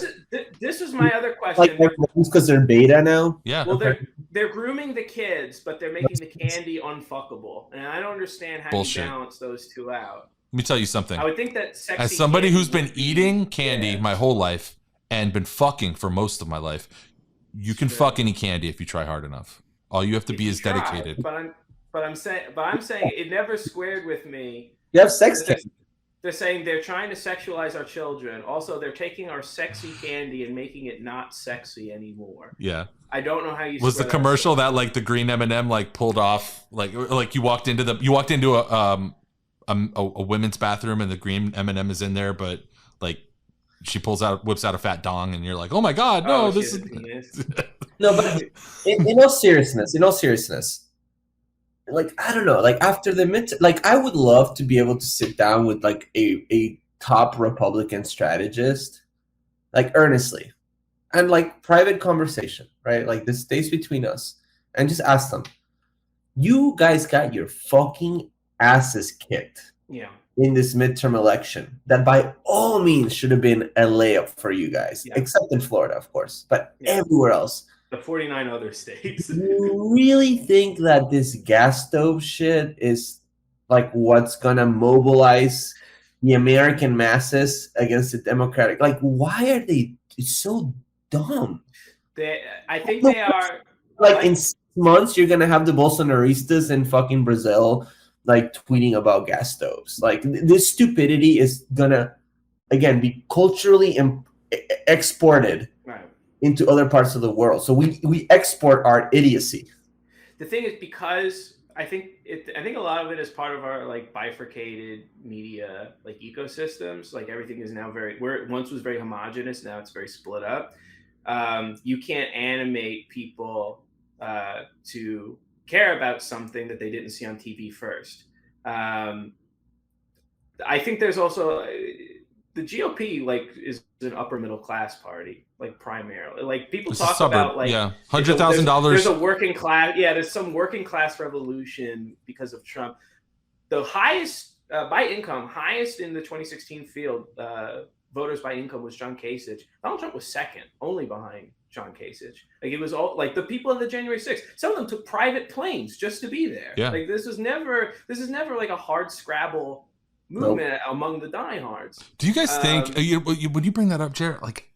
this is my other question. Like because they're beta now. Yeah. Well, they're grooming the kids, but they're making the candy unfuckable, and I don't understand how you balance those two out. Let me tell you something. I would think that sexy as somebody who's been eating candy my whole life and been fucking for most of my life, you can fuck any candy if you try hard enough. All you have to be is dedicated. But I'm saying it never squared with me. You have sex candy. They're saying they're trying to sexualize our children. Also, they're taking our sexy candy and making it not sexy anymore. Yeah. I don't know how you was the commercial that like the green M&M like pulled off like you walked into a women's bathroom and the green M&M is in there, but like she whips out a fat dong and you're like, oh my god, no, this is no. But in all seriousness, like I don't know, like after the like I would love to be able to sit down with like a top Republican strategist, like earnestly, and like private conversation, right? Like this stays between us, and just ask them, you guys got your fucking asses kicked in this midterm election that by all means should have been a layup for you guys, except in Florida, of course, but everywhere else. The 49 other states. You really think that this gas stove shit is like what's gonna mobilize the American masses against the Democratic? Like, why are they so dumb? I think they are. Like in 6 months, you're gonna have the Bolsonaristas in fucking Brazil like tweeting about gas stoves. Like this stupidity is gonna again be culturally exported into other parts of the world. So we export our idiocy. The thing is, because I think a lot of it is part of our like bifurcated media like ecosystems. Like everything is now where it once was very homogenous, now it's very split up. You can't animate people to care about something that they didn't see on TV first. I think there's also the GOP like is an upper middle class party, like primarily. Like people It's talk about like $100,000. There's a working class. Yeah, there's some working class revolution because of Trump. The highest by income, highest in the 2016 field, voters by income was John Kasich. Donald Trump was second, only behind John Kasich. Like it was all like the people of the January 6th. Some of them took private planes just to be there. Yeah. Like this is never like a hard Scrabble movement among the diehards. Do you guys think when you bring that up, Jared? Like,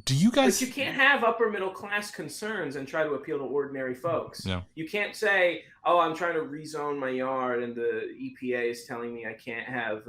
do you guys? But you can't have upper middle class concerns and try to appeal to ordinary folks. Yeah. You can't say, "Oh, I'm trying to rezone my yard, and the EPA is telling me I can't have,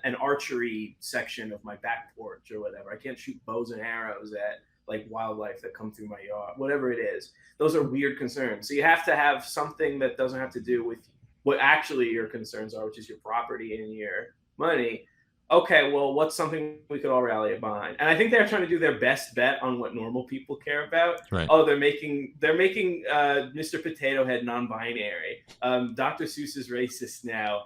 an archery section of my back porch or whatever. I can't shoot bows and arrows at like wildlife that come through my yard. Whatever it is, those are weird concerns. So you have to have something that doesn't have to do with what actually your concerns are, which is your property and your money. Okay, well, what's something we could all rally behind? And I think they're trying to do their best bet on what normal people care about. Right. Oh, they're making Mr. Potato Head non-binary. Dr. Seuss is racist now.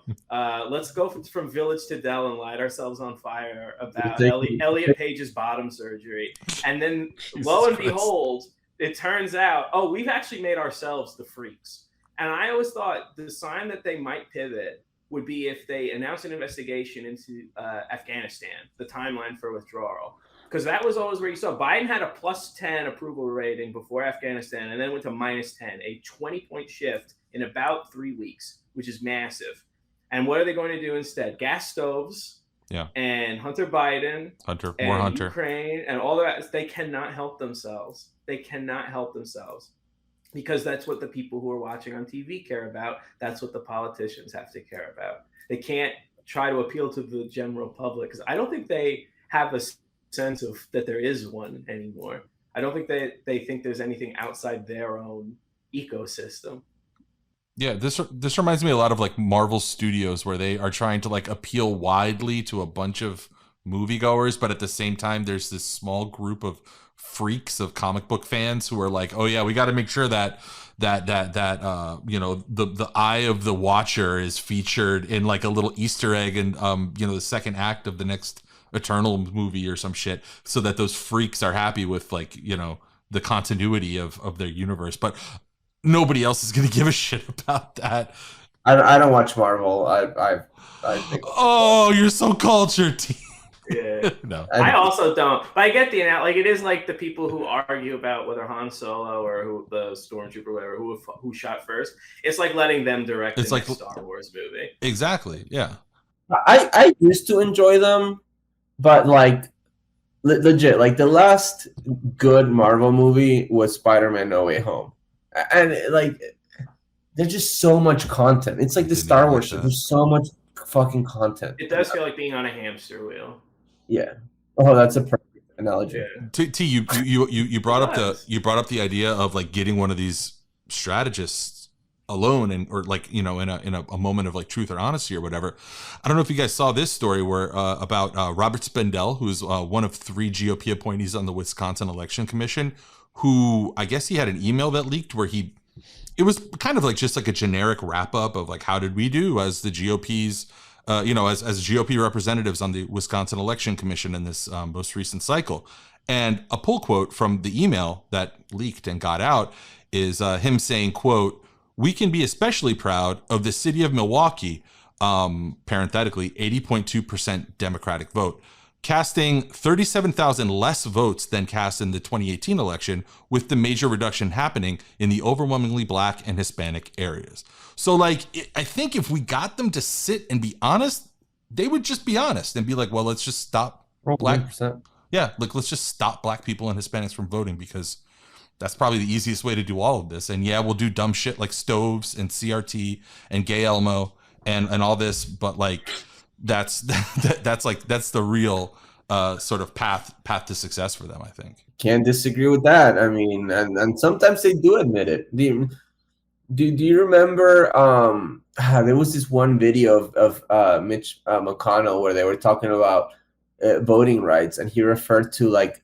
Let's go from village to Dell and light ourselves on fire about Elliot Page's bottom surgery. And then, lo and behold, it turns out, oh, we've actually made ourselves the freaks. And I always thought the sign that they might pivot would be if they announce an investigation into Afghanistan, the timeline for withdrawal. Because that was always where you saw Biden had a +10 approval rating before Afghanistan and then went to -10, a 20-point shift in about 3 weeks, which is massive. And what are they going to do instead? Gas stoves and Hunter Biden, Hunter. Ukraine, and all that. They cannot help themselves. Because that's what the people who are watching on TV care about. That's what the politicians have to care about. They can't try to appeal to the general public because I don't think they have a sense of that there is one anymore. I don't think they think there's anything outside their own ecosystem. Yeah, this reminds me a lot of like Marvel Studios, where they are trying to like appeal widely to a bunch of moviegoers, but at the same time, there's this small group of freaks of comic book fans who are like, oh yeah, we got to make sure that the eye of the watcher is featured in like a little Easter egg and the second act of the next Eternal movie or some shit, so that those freaks are happy with like the continuity of their universe. But nobody else is gonna give a shit about that. I don't watch Marvel. I think. Oh, you're so cultured. Yeah. No, I also don't. But I get the like. It is like the people who argue about whether Han Solo or who the stormtrooper, or whatever, who shot first. It's like letting them direct the next Star Wars movie. Exactly. Yeah. I used to enjoy them, but like legit, like the last good Marvel movie was Spider-Man: No Way Home, and like there's just so much content. It's like the Star Wars shit. There's so much fucking content. It does feel like being on a hamster wheel. Yeah. Oh, that's a perfect analogy. Yeah. T, you brought up the idea of like getting one of these strategists alone or like in a moment of like truth or honesty or whatever. I don't know if you guys saw this story where about Robert Spendell, who's one of 3 GOP appointees on the Wisconsin Election Commission, who I guess he had an email that leaked where it was kind of like just like a generic wrap up of like, how did we do as the GOP's, as GOP representatives on the Wisconsin Election Commission in this most recent cycle. And a pull quote from the email that leaked and got out is him saying, quote, "We can be especially proud of the city of Milwaukee, parenthetically, 80.2% Democratic vote, casting 37,000 less votes than cast in the 2018 election, with the major reduction happening in the overwhelmingly Black and Hispanic areas." So like, I think if we got them to sit and be honest, they would just be honest and be like, well, let's just stop Black. 100%. Yeah, like let's just stop Black people and Hispanics from voting, because that's probably the easiest way to do all of this. And yeah, we'll do dumb shit like stoves and CRT and Gay Elmo and all this, but like that's the real sort of path to success for them, I think. Can't disagree with that. I mean, and sometimes they do admit it. Do you remember there was this one video of Mitch McConnell where they were talking about voting rights, and he referred to like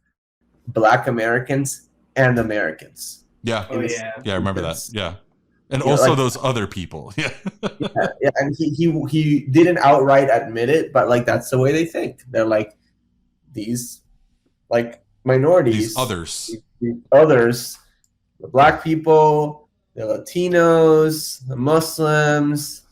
Black Americans and Americans. Yeah. Oh, yeah. Yeah, I remember that. Yeah. And You know, also like, those other people. Yeah. yeah, and he didn't outright admit it, but like that's the way they think. They're like these like minorities, These others. these others, the black people, the Latinos, the Muslims,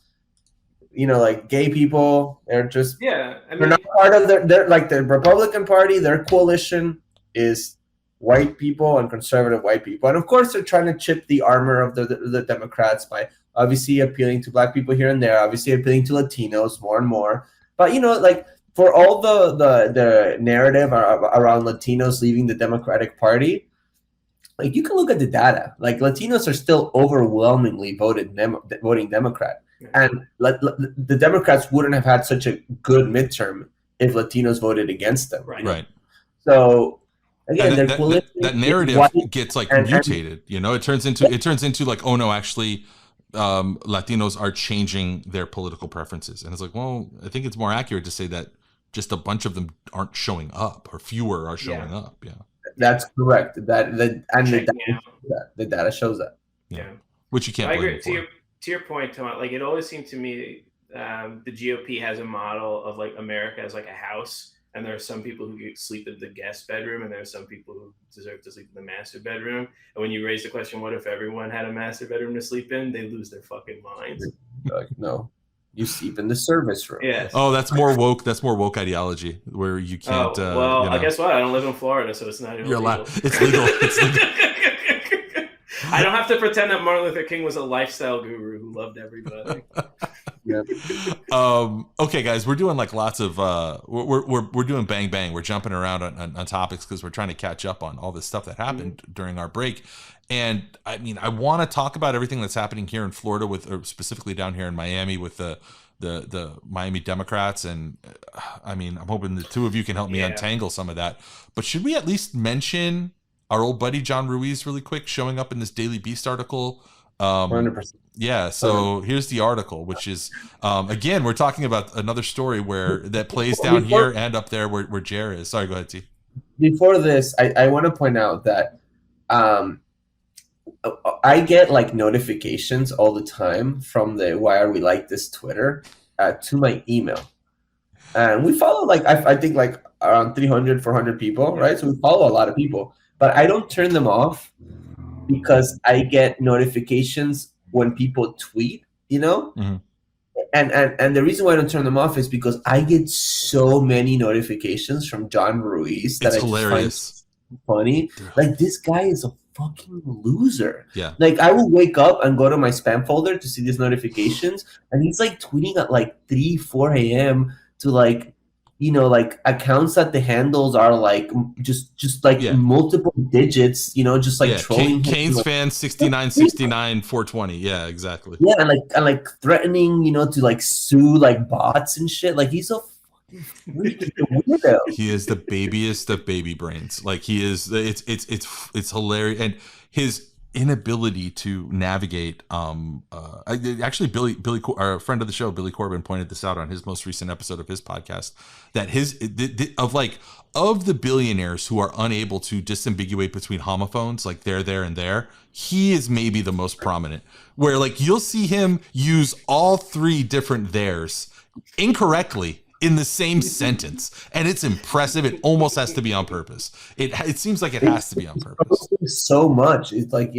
you know, like gay people. They're just Yeah, I they're mean, not part of they're like the Republican Party. Their coalition is white people and conservative white people, and of course they're trying to chip the armor of the Democrats by obviously appealing to black people here and there, obviously appealing to Latinos more and more. But you know, like for all the narrative around Latinos leaving the Democratic Party, like you can look at the data. Like Latinos are still overwhelmingly voting Democrat, and the Democrats wouldn't have had such a good midterm if Latinos voted against them. Right. So again, that narrative gets like mutated. You know, it turns into like, oh no, actually, Latinos are changing their political preferences, and it's like, well, I think it's more accurate to say that just a bunch of them aren't showing up, or fewer are showing up. Yeah, that's correct. The data shows that. Yeah, which you can't. I blame agree. To your point, Tom, like it always seemed to me, the GOP has a model of like America as like a house. And there are some people who sleep in the guest bedroom, and there are some people who deserve to sleep in the master bedroom. And when you raise the question, what if everyone had a master bedroom to sleep in? They lose their fucking minds. Like, no, you sleep in the service room. Yes. Oh, that's more woke. That's more woke ideology where you can't. Well, you know, I guess what? I don't live in Florida, so it's not even legal. It's legal. It's legal. I don't have to pretend that Martin Luther King was a lifestyle guru who loved everybody. Yeah. Okay, guys, we're doing like lots of we're doing bang bang. We're jumping around on topics because we're trying to catch up on all this stuff that happened during our break. And I mean, I want to talk about everything that's happening here in Florida, or specifically down here in Miami with the Miami Democrats. And I mean, I'm hoping the two of you can help me untangle some of that. But should we at least mention our old buddy John Ruiz really quick, showing up in this Daily Beast article? 100%. Yeah, so here's the article, which is again, we're talking about another story that plays down here and up there where Jair is. Sorry, go ahead, T. Before this, I want to point out that I get like notifications all the time from the Why Are We Like This Twitter to my email. And we follow like, I think like around 300, 400 people, right? So we follow a lot of people, but I don't turn them off because I get notifications when people tweet, you know? Mm-hmm. And the reason why I don't turn them off is because I get so many notifications from John Ruiz that it's I hilarious. Just find funny. Like, this guy is a fucking loser. Yeah. Like, I will wake up and go to my spam folder to see these notifications, and he's like tweeting at like 3, 4 a.m. to like, you know, like accounts that the handles are like just like multiple digits, you know, just like trolling. Canes fan 6969 420. Yeah, exactly. Yeah, and like threatening, you know, to like sue like bots and shit. Like, he's a fucking weirdo. He is the babiest of baby brains. Like, he is. It's hilarious, and his inability to navigate. Actually, Billy, our friend of the show, Billy Corbin, pointed this out on his most recent episode of his podcast. That of the billionaires who are unable to disambiguate between homophones, like there and there, he is maybe the most prominent. Where like you'll see him use all three different theirs incorrectly in the same sentence, and it's impressive. It almost has to be on purpose. It seems like it has to be on purpose. So much. It's like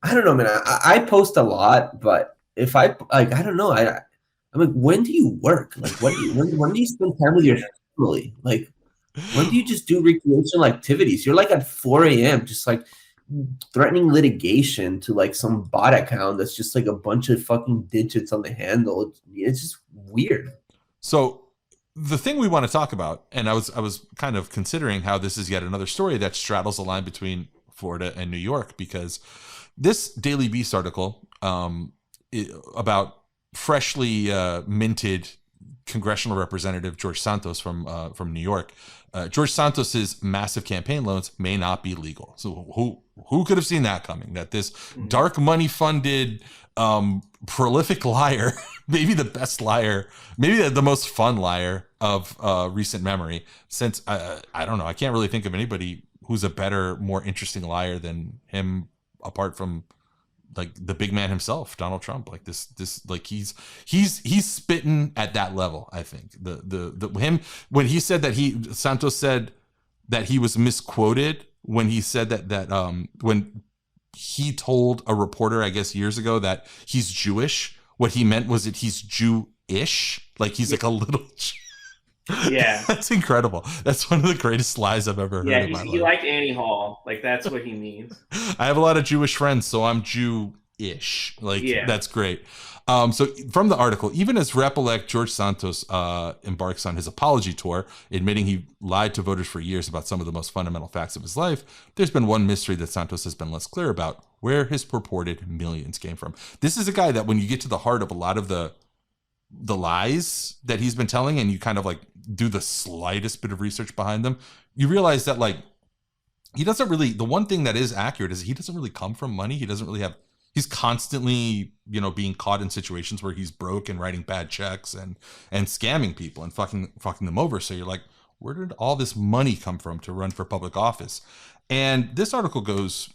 I don't know, man. I post a lot, but if I like, I don't know. I'm like, when do you work? Like, when do you spend time with your family? Like, when do you just do recreational activities? You're like at 4 a.m. just like threatening litigation to like some bot account that's just like a bunch of fucking digits on the handle. It's just weird. So the thing we want to talk about, and I was kind of considering how this is yet another story that straddles the line between Florida and New York, because this Daily Beast article about freshly minted congressional representative George Santos from New York. George Santos's massive campaign loans may not be legal. So who could have seen that coming? That this dark money funded prolific liar, maybe the best liar, maybe the most fun liar of recent memory, since I don't know, I can't really think of anybody who's a better, more interesting liar than him, apart from like the big man himself, Donald Trump. Like this like he's spitting at that level. I think the him when he said that Santos said that he was misquoted when he said that when he told a reporter, I guess years ago, that he's Jewish. What he meant was that he's Jew-ish, like he's like a little. Yeah, that's incredible. That's one of the greatest lies I've ever heard. Yeah, in my life. He liked Annie Hall. Like that's what he means. I have a lot of Jewish friends, so I'm Jew-ish. Like that's great. So from the article, even as Rep-elect George Santos embarks on his apology tour, admitting he lied to voters for years about some of the most fundamental facts of his life, there's been one mystery that Santos has been less clear about: where his purported millions came from. This is a guy that when you get to the heart of a lot of the lies that he's been telling, and you kind of like do the slightest bit of research behind them, you realize that like he doesn't really, the one thing that is accurate is he doesn't really come from money. He doesn't really have, he's constantly, you know, being caught in situations where he's broke and writing bad checks and scamming people and fucking them over. So you're like, where did all this money come from to run for public office? And this article goes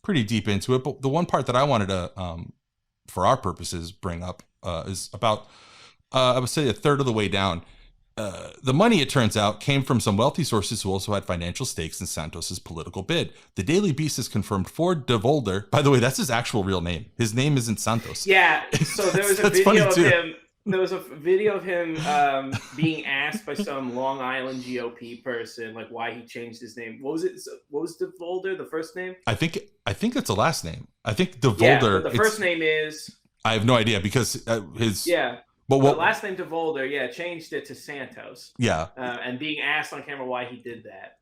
pretty deep into it, but the one part that I wanted to for our purposes bring up is about I would say a third of the way down. The money, it turns out, came from some wealthy sources who also had financial stakes in Santos's political bid. The Daily Beast has confirmed Ford de Volder. By the way, that's his actual real name. His name isn't Santos. Yeah. So there was a video of him. There was a video of him being asked by some Long Island GOP person, like, why he changed his name. What was it? What was de Volder, the first name? I think that's the last name. I think de Volder. Yeah, the first name is. I have no idea because his. Yeah. But the last name de Volder, changed it to Santos. Yeah. And being asked on camera why he did that.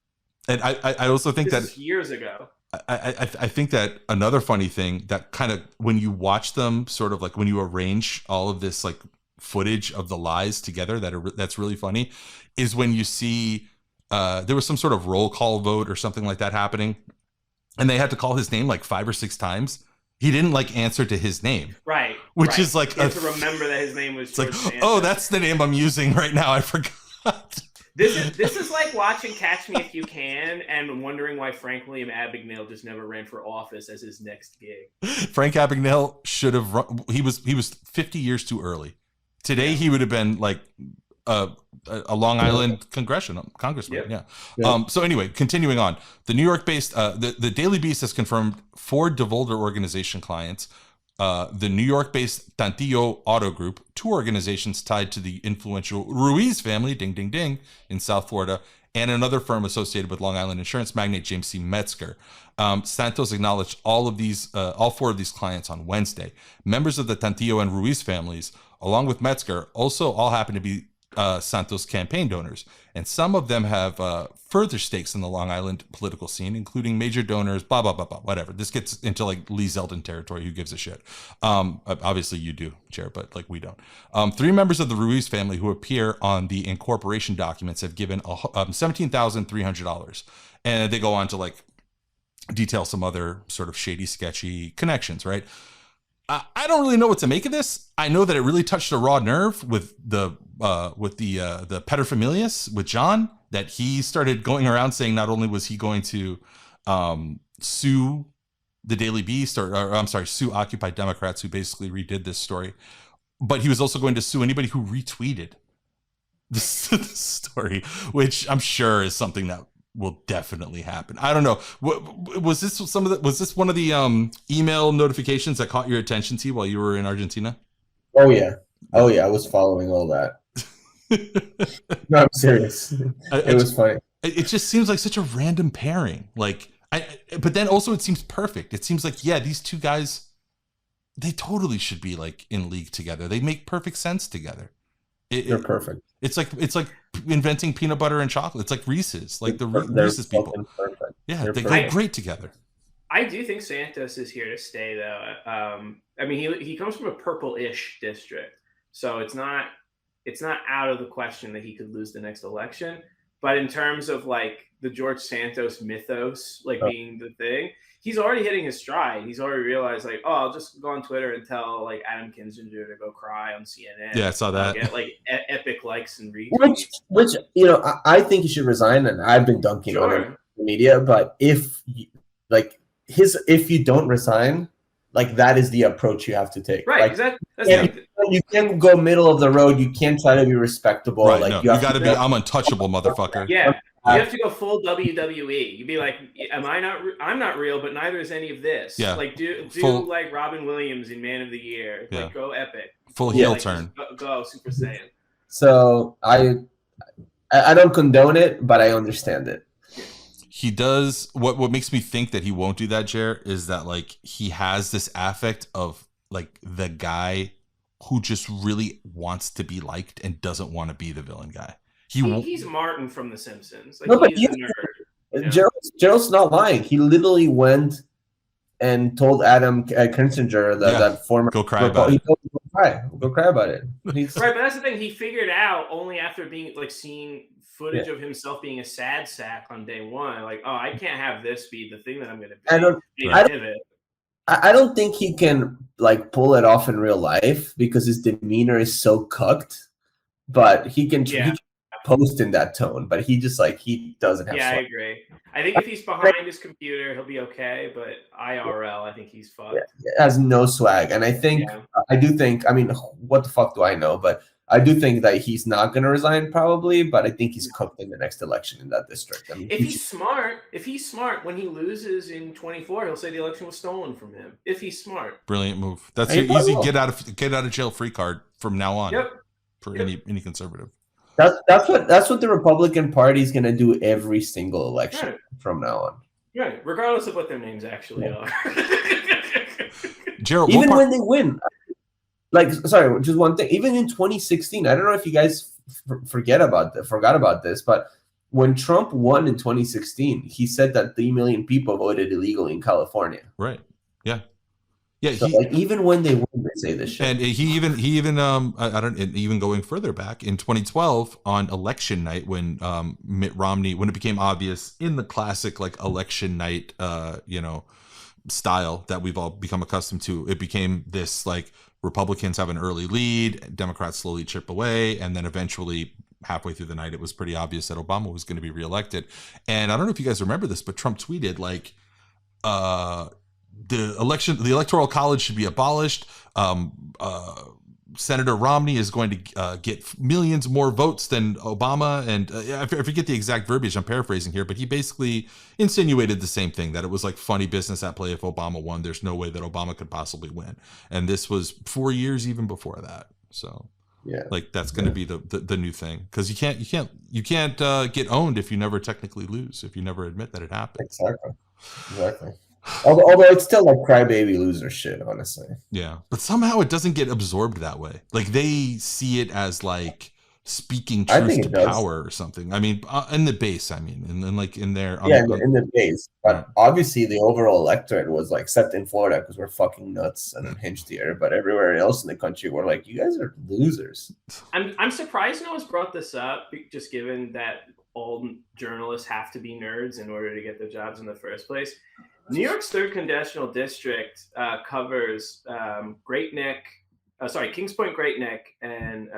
And I also think this that is years ago. I think that another funny thing that kind of, when you watch them, sort of like when you arrange all of this like footage of the lies together, that's really funny, is when you see there was some sort of roll call vote or something like that happening, and they had to call his name like 5 or 6 times. He didn't like answer to his name, right? Which is like to remember that his name was. It's like, oh, that's the name I'm using right now. I forgot. This is like watching Catch Me If You Can and wondering why Frank William Abagnale just never ran for office as his next gig. Frank Abagnale should have run. He was 50 years too early. Today he would have been like a Long Island congressman. Yep. Yeah. So anyway, continuing on, the New York-based the Daily Beast has confirmed Ford de Volder organization clients, the New York-based Tantillo Auto Group, 2 organizations tied to the influential Ruiz family, ding ding ding, in South Florida, and another firm associated with Long Island insurance magnate James C. Metzger. Santos acknowledged all 4 of these clients on Wednesday. Members of the Tantillo and Ruiz families, along with Metzger, also all happen to be Santos campaign donors, and some of them have further stakes in the Long Island political scene, including major donors, blah blah blah blah, whatever. This gets into like Lee Zeldin territory. Who gives a shit? Obviously you do, Jair, but like we don't. 3 members of the Ruiz family who appear on the incorporation documents have given $17,300, and they go on to like detail some other sort of shady, sketchy connections, right? I don't really know what to make of this. I know that it really touched a raw nerve with the paterfamilias with John, that he started going around saying not only was he going to sue the Daily Beast or I'm sorry, sue Occupy Democrats who basically redid this story, but he was also going to sue anybody who retweeted this story, which I'm sure is something that will definitely happen. I don't know. Was this one of the email notifications that caught your attention, T, while you were in Argentina? Oh yeah. I was following all that. No, I'm serious. It was funny. It just seems like such a random pairing. Like, but then also it seems perfect. It seems like, these 2 guys, they totally should be like in league together. They make perfect sense together. They're perfect. It's like inventing peanut butter and chocolate. It's like Reese's, like the Reese's people. Perfect. Yeah, they go great together. I do think Santos is here to stay, though. I mean, he comes from a purple-ish district, so it's not out of the question that he could lose the next election. But in terms of like the George Santos mythos, like being the thing, he's already hitting his stride. He's already realized, like, oh, I'll just go on Twitter and tell like Adam Kinzinger to go cry on CNN. Yeah, I saw that. Get like epic likes and retweets. Which I think he should resign, and I've been dunking on him in the media. But if you don't resign, like that is the approach you have to take. Right, Like, exactly. you can't go middle of the road. You can't try to be respectable. Right, Like no, you have got to to be. I'm untouchable, motherfucker. Yeah, you have to go full WWE. You'd be like, "Am I not? I'm not real, but neither is any of this." Yeah. Like do Full- like Robin Williams in Man of the Year. Yeah. Like go epic. Full heel Like, turn. Go Super Saiyan. So I don't condone it, but I understand it. He does what makes me think that he won't do that, Jair, is that like he has this affect of like the guy who just really wants to be liked and doesn't want to be the villain guy. He's Martin from The Simpsons. Like, No, but he's a nerd. Gerald's not lying. He literally went and told Adam Kinzinger that former go cry about it. Go cry about it. Right, but that's the thing. He figured out only after being like seeing footage of himself being a sad sack on day one. Like, oh, I can't have this be the thing that I'm going to be. I don't think he can like pull it off in real life because his demeanor is so cooked. But he can post in that tone. But he just like he doesn't have. Yeah, I agree. I think if he's behind his computer, he'll be okay. But IRL, I think he's fucked. Yeah, has no swag, and I think I do think. I mean, what the fuck do I know? But I do think that he's not going to resign probably. But I think he's cooked in the next election in that district. I mean, if he's smart, when he loses in 24, he'll say the election was stolen from him. If he's smart, brilliant move. That's your easy get out of jail free card from now on. Yep. For any conservative. That's what the Republican Party is going to do every single election from now on. Right, regardless of what their names actually are. Gerald, even when they win, like sorry, just one thing. Even in 2016, I don't know if you guys forgot about this, but when Trump won in 2016, he said that 3 million people voted illegally in California. Right. Yeah. Yeah, so like even when they win, they say this shit. And he even going further back in 2012 on election night when Mitt Romney, when it became obvious in the classic like election night style that we've all become accustomed to, it became this like Republicans have an early lead, Democrats slowly chip away, and then eventually halfway through the night it was pretty obvious that Obama was going to be reelected. And I don't know if you guys remember this, but Trump tweeted like the electoral college should be abolished. Senator Romney is going to get millions more votes than Obama. And I forget the exact verbiage. I'm paraphrasing here, but he basically insinuated the same thing, that it was like funny business at play if Obama won. There's no way that Obama could possibly win. And this was 4 years even before that. So yeah, like that's going to be the new thing, because you can't get owned if you never technically lose, if you never admit that it happened. Exactly. Although it's still like crybaby loser shit, honestly. Yeah, but somehow it doesn't get absorbed that way. Like they see it as like speaking truth to power or something. I mean, in the base. I mean, and like in their in the base. But obviously, the overall electorate was like, except in Florida because we're fucking nuts and unhinged here. But everywhere else in the country, we're like, you guys are losers. I'm surprised no one's brought this up, just given that all journalists have to be nerds in order to get their jobs in the first place. New York's 3rd Congressional District covers Kings Point, Great Neck, and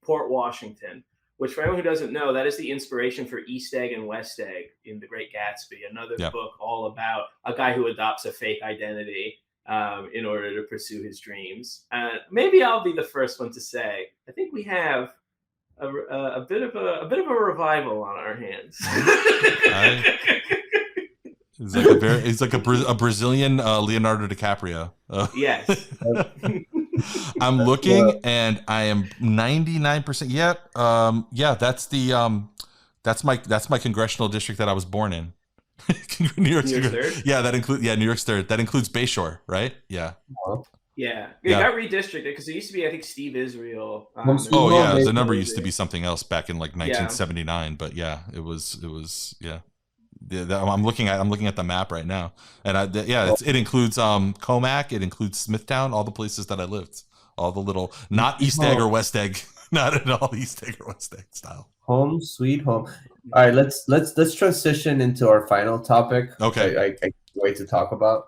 Port Washington, which for anyone who doesn't know, that is the inspiration for East Egg and West Egg in The Great Gatsby, another book all about a guy who adopts a fake identity in order to pursue his dreams. Maybe I'll be the first one to say, I think we have a bit of a revival on our hands. It's like a Brazilian Leonardo DiCaprio. Yes. I'm looking and I am 99%. Yeah. That's my congressional district that I was born in. New York's 3rd? Yeah, New York's 3rd. That includes Bayshore, right? Yeah. Yeah. It got redistricted because it used to be, I think, Steve Israel. The number used to be something else back in like 1979, but it was. I'm looking at the map right now, and it includes Comac, it includes Smithtown, all the places that I lived, all the little, not East Egg or West Egg, not at all East Egg or West Egg style. Home sweet home. All right, let's transition into our final topic. Okay, I can't wait to talk about.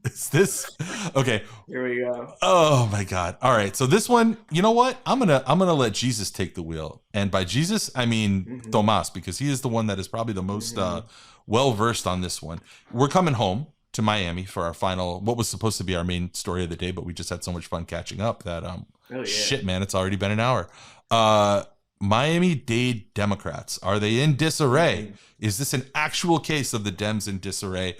Is this okay? Here we go. Oh my God! All right, so this one, you know what? I'm gonna let Jesus take the wheel, and by Jesus I mean Tomas, because he is the one that is probably the most well versed on this one. We're coming home to Miami for our final, what was supposed to be our main story of the day, but we just had so much fun catching up that shit, man, it's already been an hour. Miami-Dade Democrats, are they in disarray? Is this an actual case of the Dems in disarray?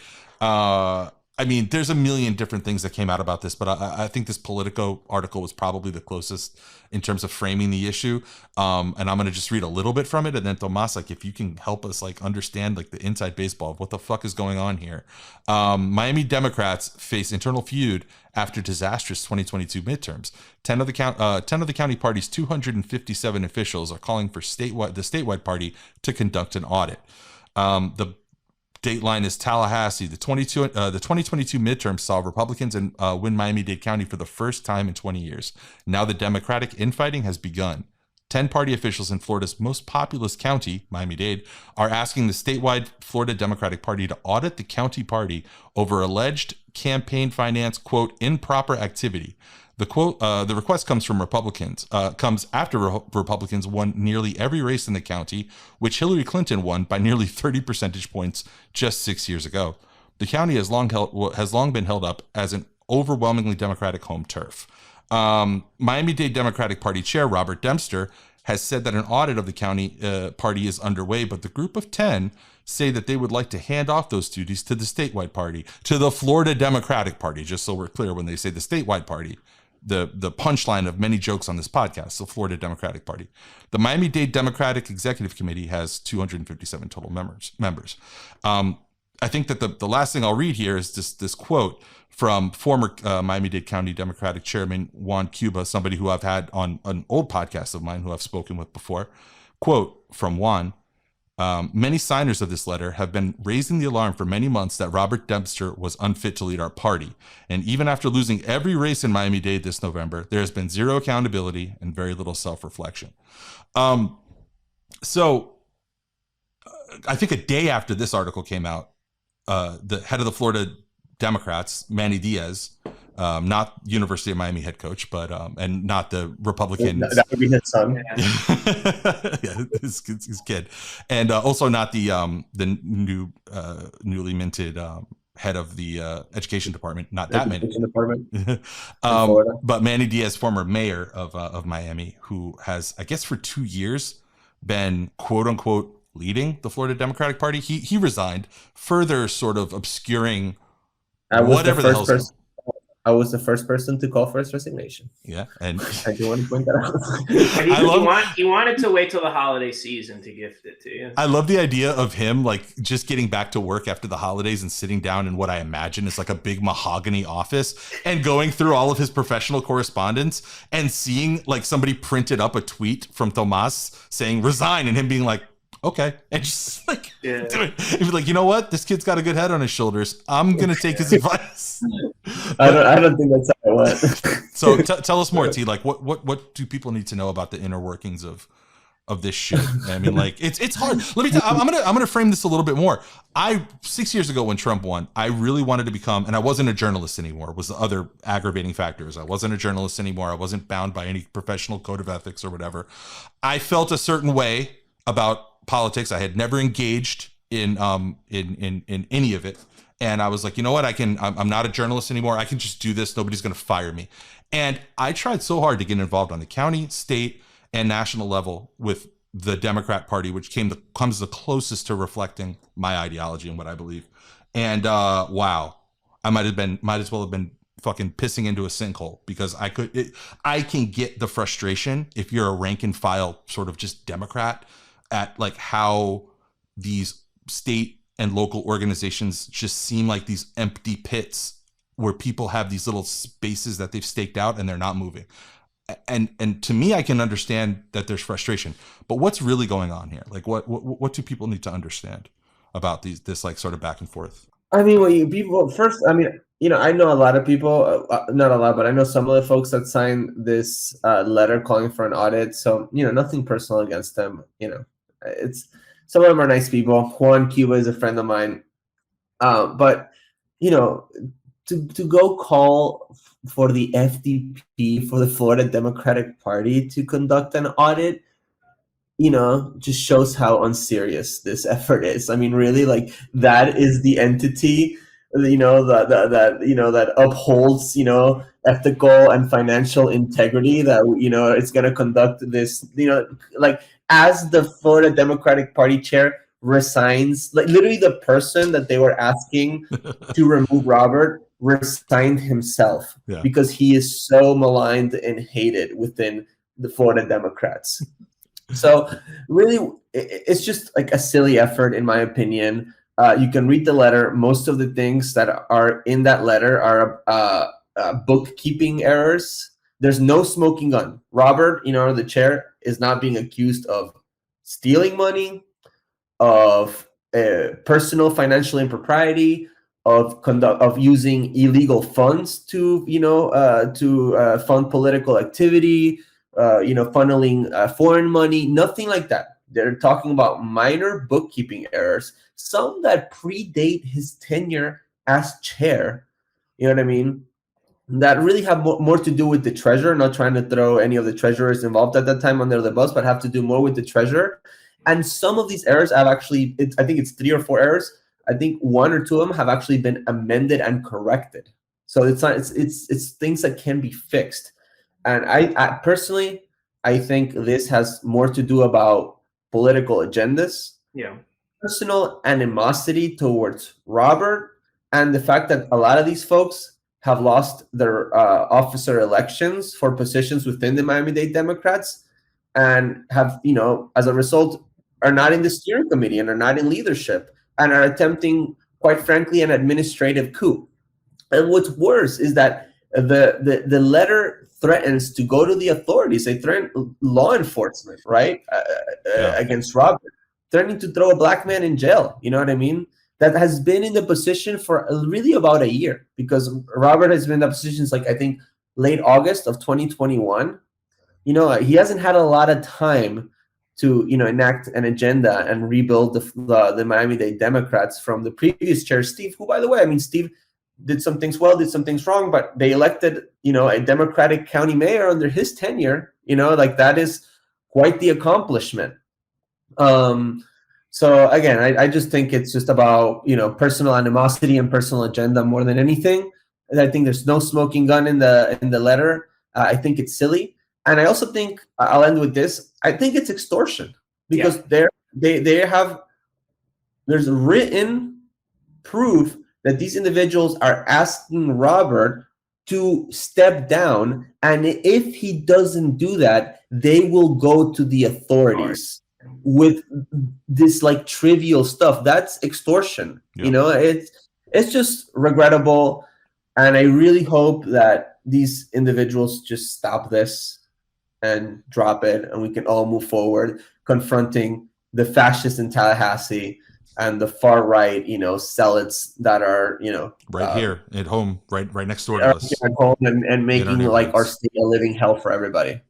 I mean, there's a million different things that came out about this, but I think this Politico article was probably the closest in terms of framing the issue. And I'm going to just read a little bit from it. And then Tomas, like, if you can help us like understand like the inside baseball of what the fuck is going on here. Miami Democrats face internal feud after disastrous 2022 midterms. 10 of the county party's 257 officials are calling for the statewide party to conduct an audit. The date line is Tallahassee. The 2022 midterms saw Republicans win Miami-Dade County for the first time in 20 years. Now the Democratic infighting has begun. 10 party officials in Florida's most populous county, Miami-Dade, are asking the statewide Florida Democratic Party to audit the county party over alleged campaign finance, quote, improper activity. The request comes from Republicans, comes after Republicans won nearly every race in the county, which Hillary Clinton won by nearly 30 percentage points just 6 years ago. The county has long been held up as an overwhelmingly Democratic home turf. Miami-Dade Democratic Party Chair Robert Dempster has said that an audit of the county party is underway, but the group of 10 say that they would like to hand off those duties to the statewide party, to the Florida Democratic Party, just so we're clear when they say the statewide party. The punchline of many jokes on this podcast, the Florida Democratic Party. The Miami-Dade Democratic Executive Committee has 257 total members. I think that the last thing I'll read here is this quote from former Miami-Dade County Democratic Chairman Juan Cuba, somebody who I've had on an old podcast of mine who I've spoken with before. Quote from Juan: many signers of this letter have been raising the alarm for many months that Robert Dempster was unfit to lead our party. And even after losing every race in Miami-Dade this November, there has been zero accountability and very little self-reflection. So I think a day after this article came out, the head of the Florida Democrats, Manny Diaz, not University of Miami head coach, but and not the Republican. That would be his son. Yeah, his kid, and also not the newly minted head of the education department. Not that many. Department. But Manny Diaz, former mayor of Miami, who has, I guess, for 2 years been quote unquote leading the Florida Democratic Party. He resigned, further sort of obscuring whatever the hell's. I was the first person to call for his resignation. Yeah, and I do want to point that out. He wanted to wait till the holiday season to gift it to you. I love the idea of him like just getting back to work after the holidays and sitting down in what I imagine is like a big mahogany office and going through all of his professional correspondence and seeing like somebody printed up a tweet from Tomas saying resign and him being like, okay, and just like, yeah. He'd be like, you know what? This kid's got a good head on his shoulders. I'm gonna take his advice. I don't think that's how it went. So tell us more, T. Like, what do people need to know about the inner workings of this shit? I mean, like, it's hard. Let me. I'm gonna frame this a little bit more. 6 years ago when Trump won, I really wanted to become, and I wasn't a journalist anymore. Was the other aggravating factors. I wasn't a journalist anymore. I wasn't bound by any professional code of ethics or whatever. I felt a certain way about politics. I had never engaged in any of it, and I was like, you know what, I'm not a journalist anymore. I can just do this. Nobody's going to fire me. And I tried so hard to get involved on the county, state, and national level with the Democrat Party, which comes the closest to reflecting my ideology and what I believe. And wow, I might as well have been fucking pissing into a sinkhole, because I can get the frustration if you're a rank and file sort of just Democrat at like how these state and local organizations just seem like these empty pits where people have these little spaces that they've staked out and they're not moving. And to me, I can understand that there's frustration, but what's really going on here? Like what do people need to understand about this like sort of back and forth? I mean, I know a lot of people, not a lot, but I know some of the folks that signed this letter calling for an audit. So, nothing personal against them. It's some of them are nice people. Juan Cuba is a friend of mine. But, to go call for the FDP, for the Florida Democratic Party to conduct an audit, just shows how unserious this effort is. I mean, really, like, that is the entity that upholds ethical and financial integrity, that it's going to conduct this, like, as the Florida Democratic Party chair resigns, like literally the person that they were asking to remove Robert resigned himself, because he is so maligned and hated within the Florida Democrats. So really, it's just like a silly effort, in my opinion. You can read the letter. Most of the things that are in that letter are bookkeeping errors. There's no smoking gun. Robert, the chair, is not being accused of stealing money, of personal financial impropriety, of using illegal funds to fund political activity, funneling foreign money, nothing like that. They're talking about minor bookkeeping errors, some that predate his tenure as chair. You know what I mean? That really have more to do with the treasurer, not trying to throw any of the treasurers involved at that time under the bus, but have to do more with the treasurer. And some of these errors have actually, I think it's 3 or 4 errors. I think 1 or 2 of them have actually been amended and corrected. So it's things that can be fixed. And I personally, I think this has more to do about political agendas, personal animosity towards Robert, and the fact that a lot of these folks have lost their officer elections for positions within the Miami-Dade Democrats, and have, as a result, are not in the steering committee and are not in leadership, and are attempting, quite frankly, an administrative coup. And what's worse is that the letter threatens to go to the authorities. They threaten law enforcement, right, against Robert, threatening to throw a black man in jail. You know what I mean? That has been in the position for really about a year, because Robert has been in that position since, like, I think late August of 2021. He hasn't had a lot of time to enact an agenda and rebuild the Miami-Dade Democrats from the previous chair, Steve, who, by the way, Steve did some things well, did some things wrong, but they elected a Democratic county mayor under his tenure. Like, that is quite the accomplishment. So again, I just think it's just about personal animosity and personal agenda more than anything. And I think there's no smoking gun in the letter. I think it's silly. And I also think, I'll end with this, I think it's extortion, because there's written proof that these individuals are asking Robert to step down, and if he doesn't do that, they will go to the authorities with this, like, trivial stuff. That's extortion. It's just regrettable, and I really hope that these individuals just stop this and drop it, and we can all move forward confronting the fascists in Tallahassee and the far right, zealots that are, right here at home, right next door to us, at home, and making, like, our state a living hell for everybody.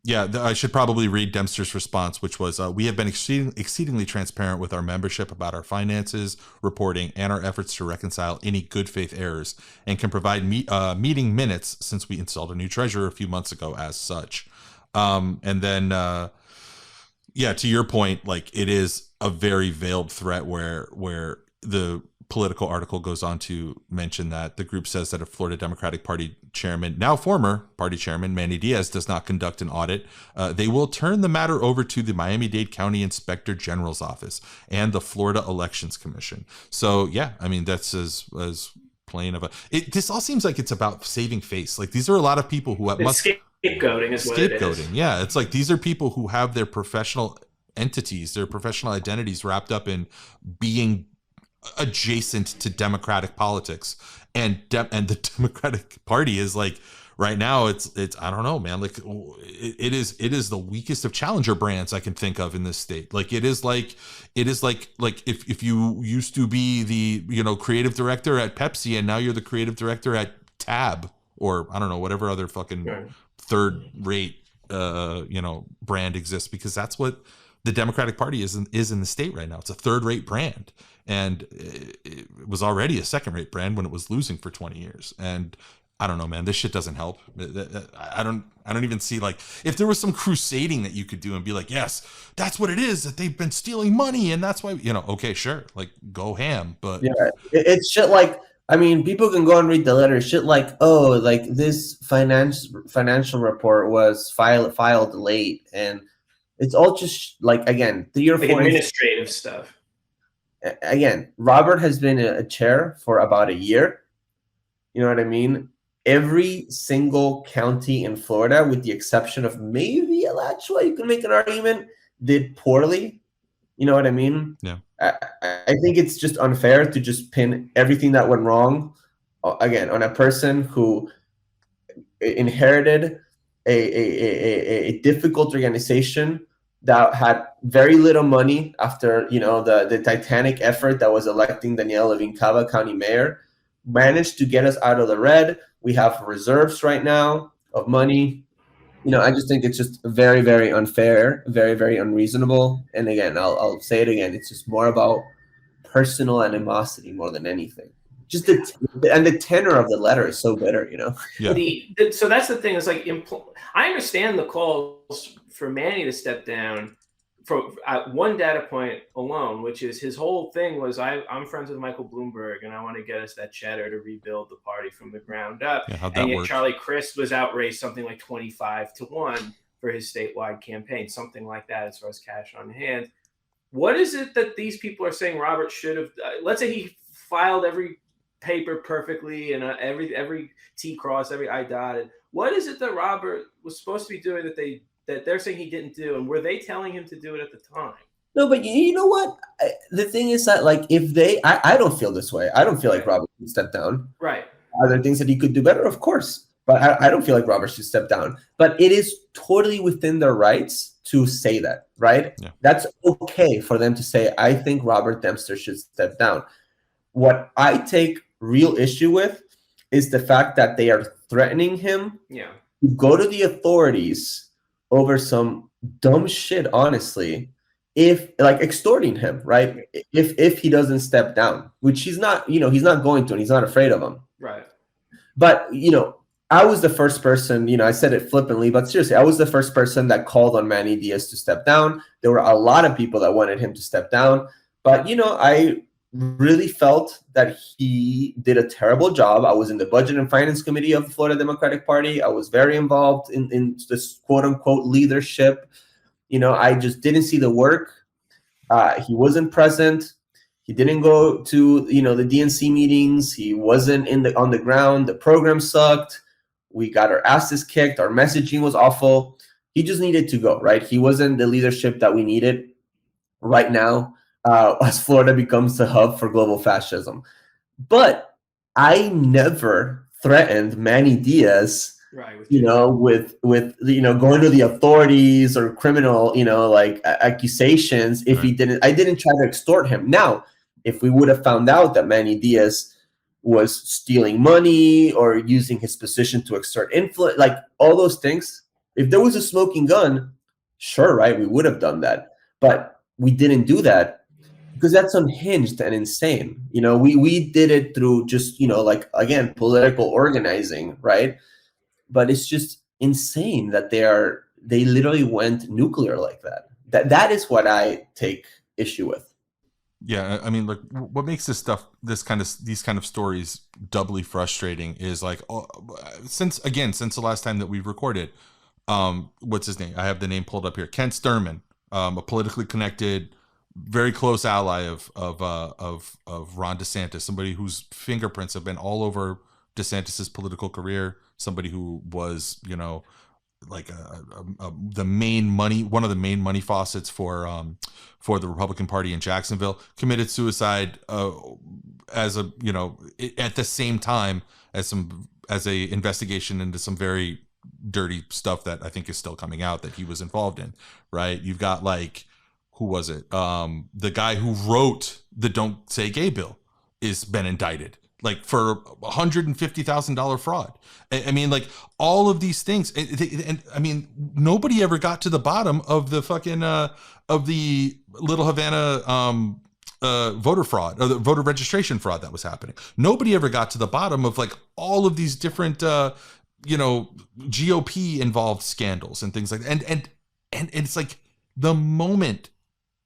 Yeah, I should probably read Dempster's response, which was, we have been exceedingly transparent with our membership about our finances, reporting, and our efforts to reconcile any good faith errors, and can provide meeting minutes since we installed a new treasurer a few months ago as such. And then, to your point, like, it is a very veiled threat where the political article goes on to mention that the group says that if Florida Democratic Party chairman, now former party chairman, Manny Diaz, does not conduct an audit, they will turn the matter over to the Miami-Dade County Inspector General's office and the Florida Elections Commission. So that's as plain of a, this all seems like it's about saving face. Like, these are a lot of people who scapegoating is what it is. Yeah, it's like these are people who have their professional entities, their professional identities wrapped up in being adjacent to democratic politics, and the Democratic Party is, like, right now it's I don't know, man, like, it is the weakest of challenger brands I can think of in this state. Like, it is like if you used to be the creative director at Pepsi and now you're the creative director at Tab, or I don't know, whatever other fucking third rate brand exists, because that's what the Democratic Party is in the state right now. It's a third rate brand. And it was already a second-rate brand when it was losing for 20 years. And I don't know, man. This shit doesn't help. I don't even see, like, if there was some crusading that you could do and be like, yes, that's what it is, that they've been stealing money and that's why, okay, sure, like, go ham. But yeah, it's shit like, I mean, people can go and read the letter. Shit like, oh, like this financial report was filed late, and it's all just like, again, 3 or 4 administrative stuff. Again, Robert has been a chair for about a year. You know what I mean? Every single county in Florida, with the exception of maybe Alachua, you can make an argument, did poorly. You know what I mean? Yeah. I think it's just unfair to just pin everything that went wrong, again, on a person who inherited a difficult organization that had very little money after, the titanic effort that was electing Daniela Levin Cava county mayor, managed to get us out of the red. We have reserves right now of money. I just think it's just very, very unfair, very, very unreasonable. And again, I'll say it again. It's just more about personal animosity more than anything. Just the tenor of the letter is so bitter, Yeah. So that's the thing. It's like, I understand the calls for Manny to step down for one data point alone, which is his whole thing was, I'm friends with Michael Bloomberg and I want to get us that cheddar to rebuild the party from the ground up. Yeah, how'd and that yet work? Charlie Crist was outraised something like 25-1 for his statewide campaign, something like that as far as cash on hand. What is it that these people are saying Robert should have? Let's say he filed every paper perfectly and every T crossed, every I dotted. What is it that Robert was supposed to be doing that they're saying he didn't do, and were they telling him to do it at the time? No, but you know what? The thing is that, like, if I don't feel this way. I don't feel like Robert should step down. Right. Are there things that he could do better? Of course. But I don't feel like Robert should step down. But it is totally within their rights to say that, right? Yeah. That's okay for them to say, I think Robert Dempster should step down. What I take real issue with is the fact that they are threatening him to go to the authorities over some dumb shit, honestly, if, like, extorting him, right? If he doesn't step down, which he's not, he's not going to, and he's not afraid of him. Right. But, I was the first person, I said it flippantly, but seriously, I was the first person that called on Manny Diaz to step down. There were a lot of people that wanted him to step down, but, I really felt that he did a terrible job. I was in the Budget and Finance Committee of the Florida Democratic Party. I was very involved in this quote unquote leadership. I just didn't see the work. He wasn't present. He didn't go to, the DNC meetings. He wasn't on the ground. The program sucked. We got our asses kicked. Our messaging was awful. He just needed to go, right? He wasn't the leadership that we needed right now. As Florida becomes the hub for global fascism. But I never threatened Manny Diaz, right, with going to the authorities or criminal, accusations if he didn't. I didn't try to extort him. Now, if we would have found out that Manny Diaz was stealing money or using his position to exert influence, like all those things, if there was a smoking gun, sure, right, we would have done that. But we didn't do that. Because that's unhinged and insane. We did it through just, again, political organizing, right? But it's just insane that they literally went nuclear like that. That is what I take issue with. Yeah, I mean, like, what makes these kind of stories doubly frustrating is, like, since the last time that we recorded, what's his name? I have the name pulled up here. Kent Sturman, a politically connected, very close ally of Ron DeSantis, somebody whose fingerprints have been all over DeSantis's political career, somebody who was, like one of the main money faucets for the Republican Party in Jacksonville, committed suicide as a at the same time as a investigation into some very dirty stuff that I think is still coming out that he was involved in. Right? You've got, like, who was it? The guy who wrote the "Don't Say Gay" bill is been indicted, like, for $150,000 fraud. I mean, like, all of these things, and I mean, nobody ever got to the bottom of the fucking of the Little Havana voter fraud or the voter registration fraud that was happening. Nobody ever got to the bottom of like all of these different, GOP involved scandals and things like that. And it's like the moment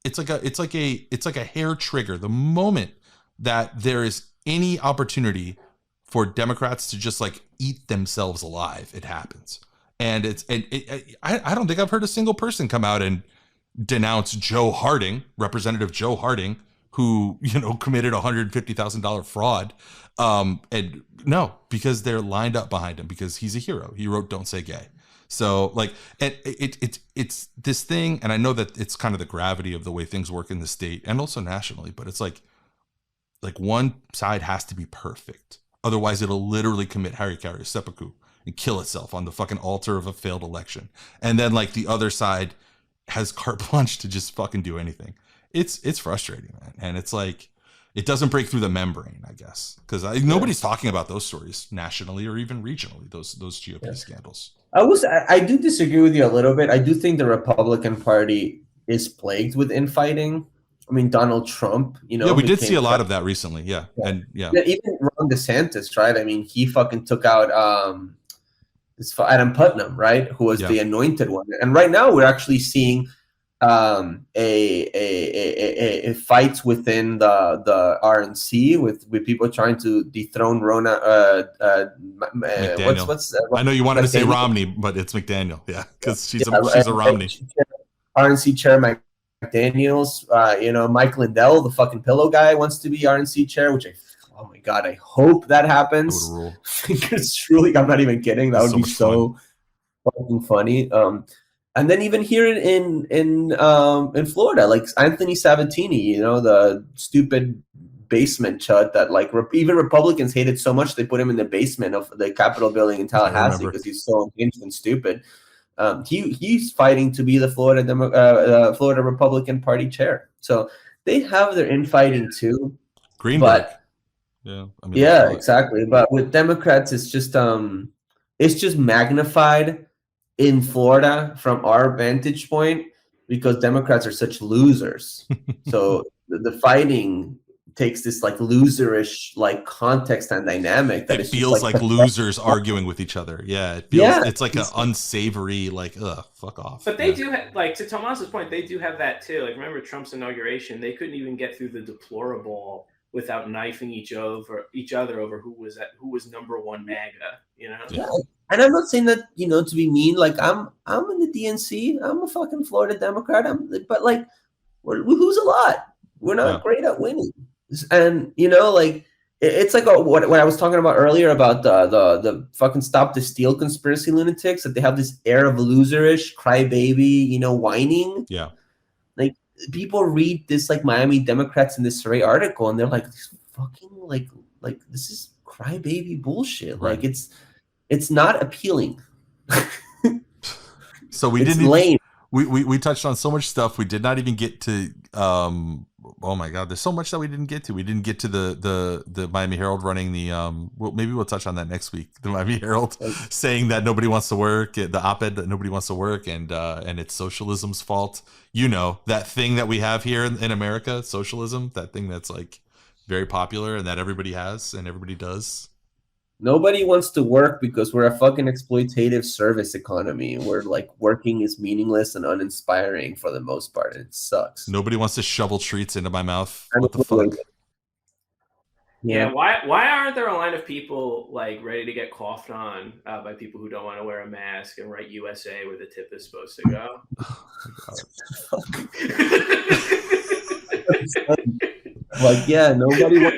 it's like a hair trigger. The moment that there is any opportunity for Democrats to just like eat themselves alive, it happens. And I don't think I've heard a single person come out and denounce Joe Harding, Representative Joe Harding, who, committed $150,000 fraud. And no, because they're lined up behind him because he's a hero. He wrote "Don't Say Gay." So like, it's this thing. And I know that it's kind of the gravity of the way things work in the state and also nationally, but it's like one side has to be perfect. Otherwise it'll literally commit harikari seppuku and kill itself on the fucking altar of a failed election. And then like the other side has carte blanche to just fucking do anything. It's frustrating, man. And it's like, it doesn't break through the membrane, I guess, because nobody's talking about those stories nationally or even regionally, those GOP scandals. I do disagree with you a little bit. I do think the Republican Party is plagued with infighting. I mean, Donald Trump, Yeah, we did see a lot of that recently. Yeah. And even Ron DeSantis, right? I mean, he fucking took out Adam Putnam, right? Who was the anointed one. And right now we're actually seeing a fights within the RNC with people trying to dethrone McDaniel. what's I know you wanted to say Romney, but it's McDaniel. Yeah, because she's a Romney. RNC chair McDaniels. Mike Lindell, the fucking pillow guy, wants to be RNC chair, which oh my god, I hope that happens. That would rule. Because truly, I'm not even kidding. That would be so fucking funny. And then even here in Florida, like Anthony Sabatini, the stupid basement chud that like even Republicans hated so much they put him in the basement of the Capitol building in Tallahassee because he's so unhinged and stupid. He's fighting to be the Florida Republican Party chair. So they have their infighting too. Greenberg. Yeah, exactly. But with Democrats, it's just magnified in Florida from our vantage point because Democrats are such losers. So the fighting takes this like loserish like context and dynamic that it feels like losers arguing with each other. Yeah, it feels it's like an unsavory like fuck off. But they do have, like, to Tomas's point, they do have that too. Like, remember Trump's inauguration? They couldn't even get through the deplorable without knifing each other over who was number one MAGA. Yeah. And I'm not saying that to be mean. Like I'm in the DNC. I'm a fucking Florida Democrat. But like we lose a lot. We're not great at winning. And like it's like what I was talking about earlier about the fucking Stop the Steal conspiracy lunatics, that they have this air of loserish crybaby, whining. Yeah. Like people read this like Miami Democrats in this survey article and they're like, this fucking like this is crybaby bullshit. Right. Like it's not appealing. So we it's didn't lame. We touched on so much stuff. We did not even get to oh my god, there's so much that we didn't get to. We didn't get to the Miami Herald running the maybe we'll touch on that next week. The Miami Herald saying that nobody wants to work, the op-ed that nobody wants to work, and it's socialism's fault. That thing that we have here in America, socialism, that thing that's like very popular and that everybody has and everybody does. Nobody wants to work because we're a fucking exploitative service economy where like working is meaningless and uninspiring for the most part. It sucks. Nobody wants to shovel treats into my mouth. What the fuck? Yeah. Why aren't there a line of people like ready to get coughed on by people who don't want to wear a mask and write USA where the tip is supposed to go? Like, yeah, nobody wants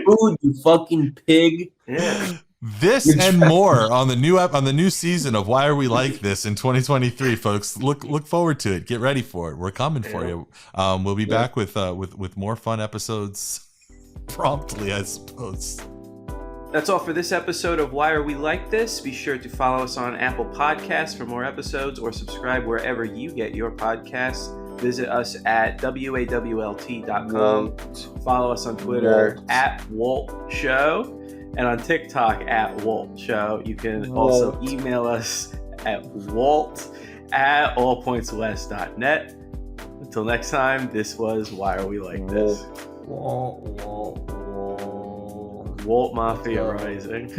food, you fucking pig. Yeah. This and more on the new season of Why Are We Like This in 2023, folks. Look forward to it. Get ready for it. We're coming for you. We'll be back with more fun episodes promptly, I suppose. That's all for this episode of Why Are We Like This? Be sure to follow us on Apple Podcasts for more episodes or subscribe wherever you get your podcasts. Visit us at wawlt.com. Follow us on Twitter at Wolt Show and on TikTok at Wolt Show. You can also email us at wolt@allpointswest.net. Until next time, this was Why Are We Like This? Walt Mafia Rising.